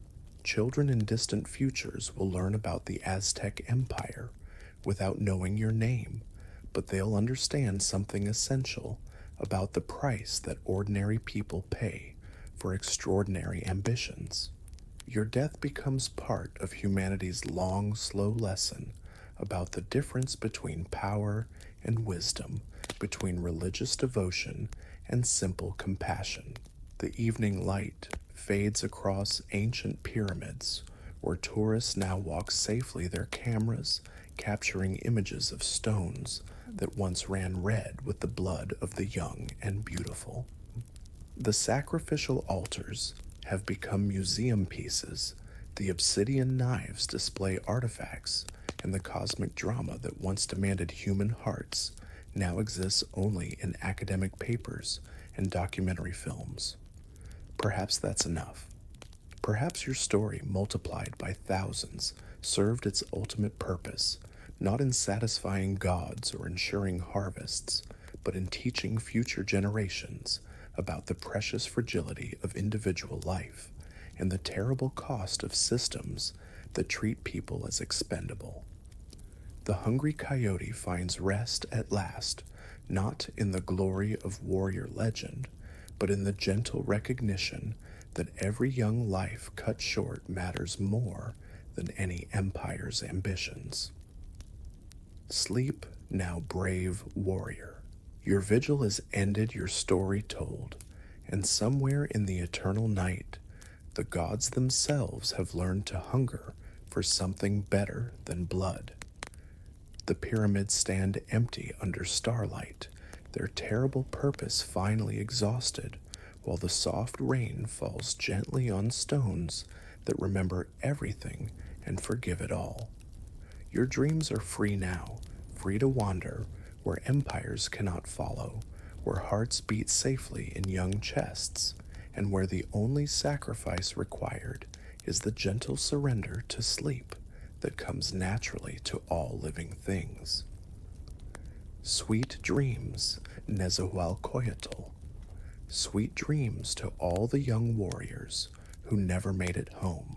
Children in distant futures will learn about the Aztec Empire without knowing your name, but they'll understand something essential about the price that ordinary people pay for extraordinary ambitions. Your death becomes part of humanity's long, slow lesson about the difference between power and wisdom, between religious devotion and simple compassion. The evening light fades across ancient pyramids, where tourists now walk safely, their cameras capturing images of stones that once ran red with the blood of the young and beautiful. The sacrificial altars have become museum pieces. The obsidian knives display artifacts, and the cosmic drama that once demanded human hearts now exists only in academic papers and documentary films. Perhaps that's enough. Perhaps your story, multiplied by thousands, served its ultimate purpose, not in satisfying gods or ensuring harvests, but in teaching future generations about the precious fragility of individual life and the terrible cost of systems that treat people as expendable. The hungry coyote finds rest at last, not in the glory of warrior legend, but in the gentle recognition that every young life cut short matters more than any empire's ambitions. Sleep now, brave warrior. Your vigil is ended, your story told, and somewhere in the eternal night, the gods themselves have learned to hunger for something better than blood. The pyramids stand empty under starlight, their terrible purpose finally exhausted, while the soft rain falls gently on stones that remember everything and forgive it all. Your dreams are free now, free to wander where empires cannot follow, where hearts beat safely in young chests, and where the only sacrifice required is the gentle surrender to sleep that comes naturally to all living things. Sweet dreams, Nezahualcoyotl. Sweet dreams to all the young warriors who never made it home.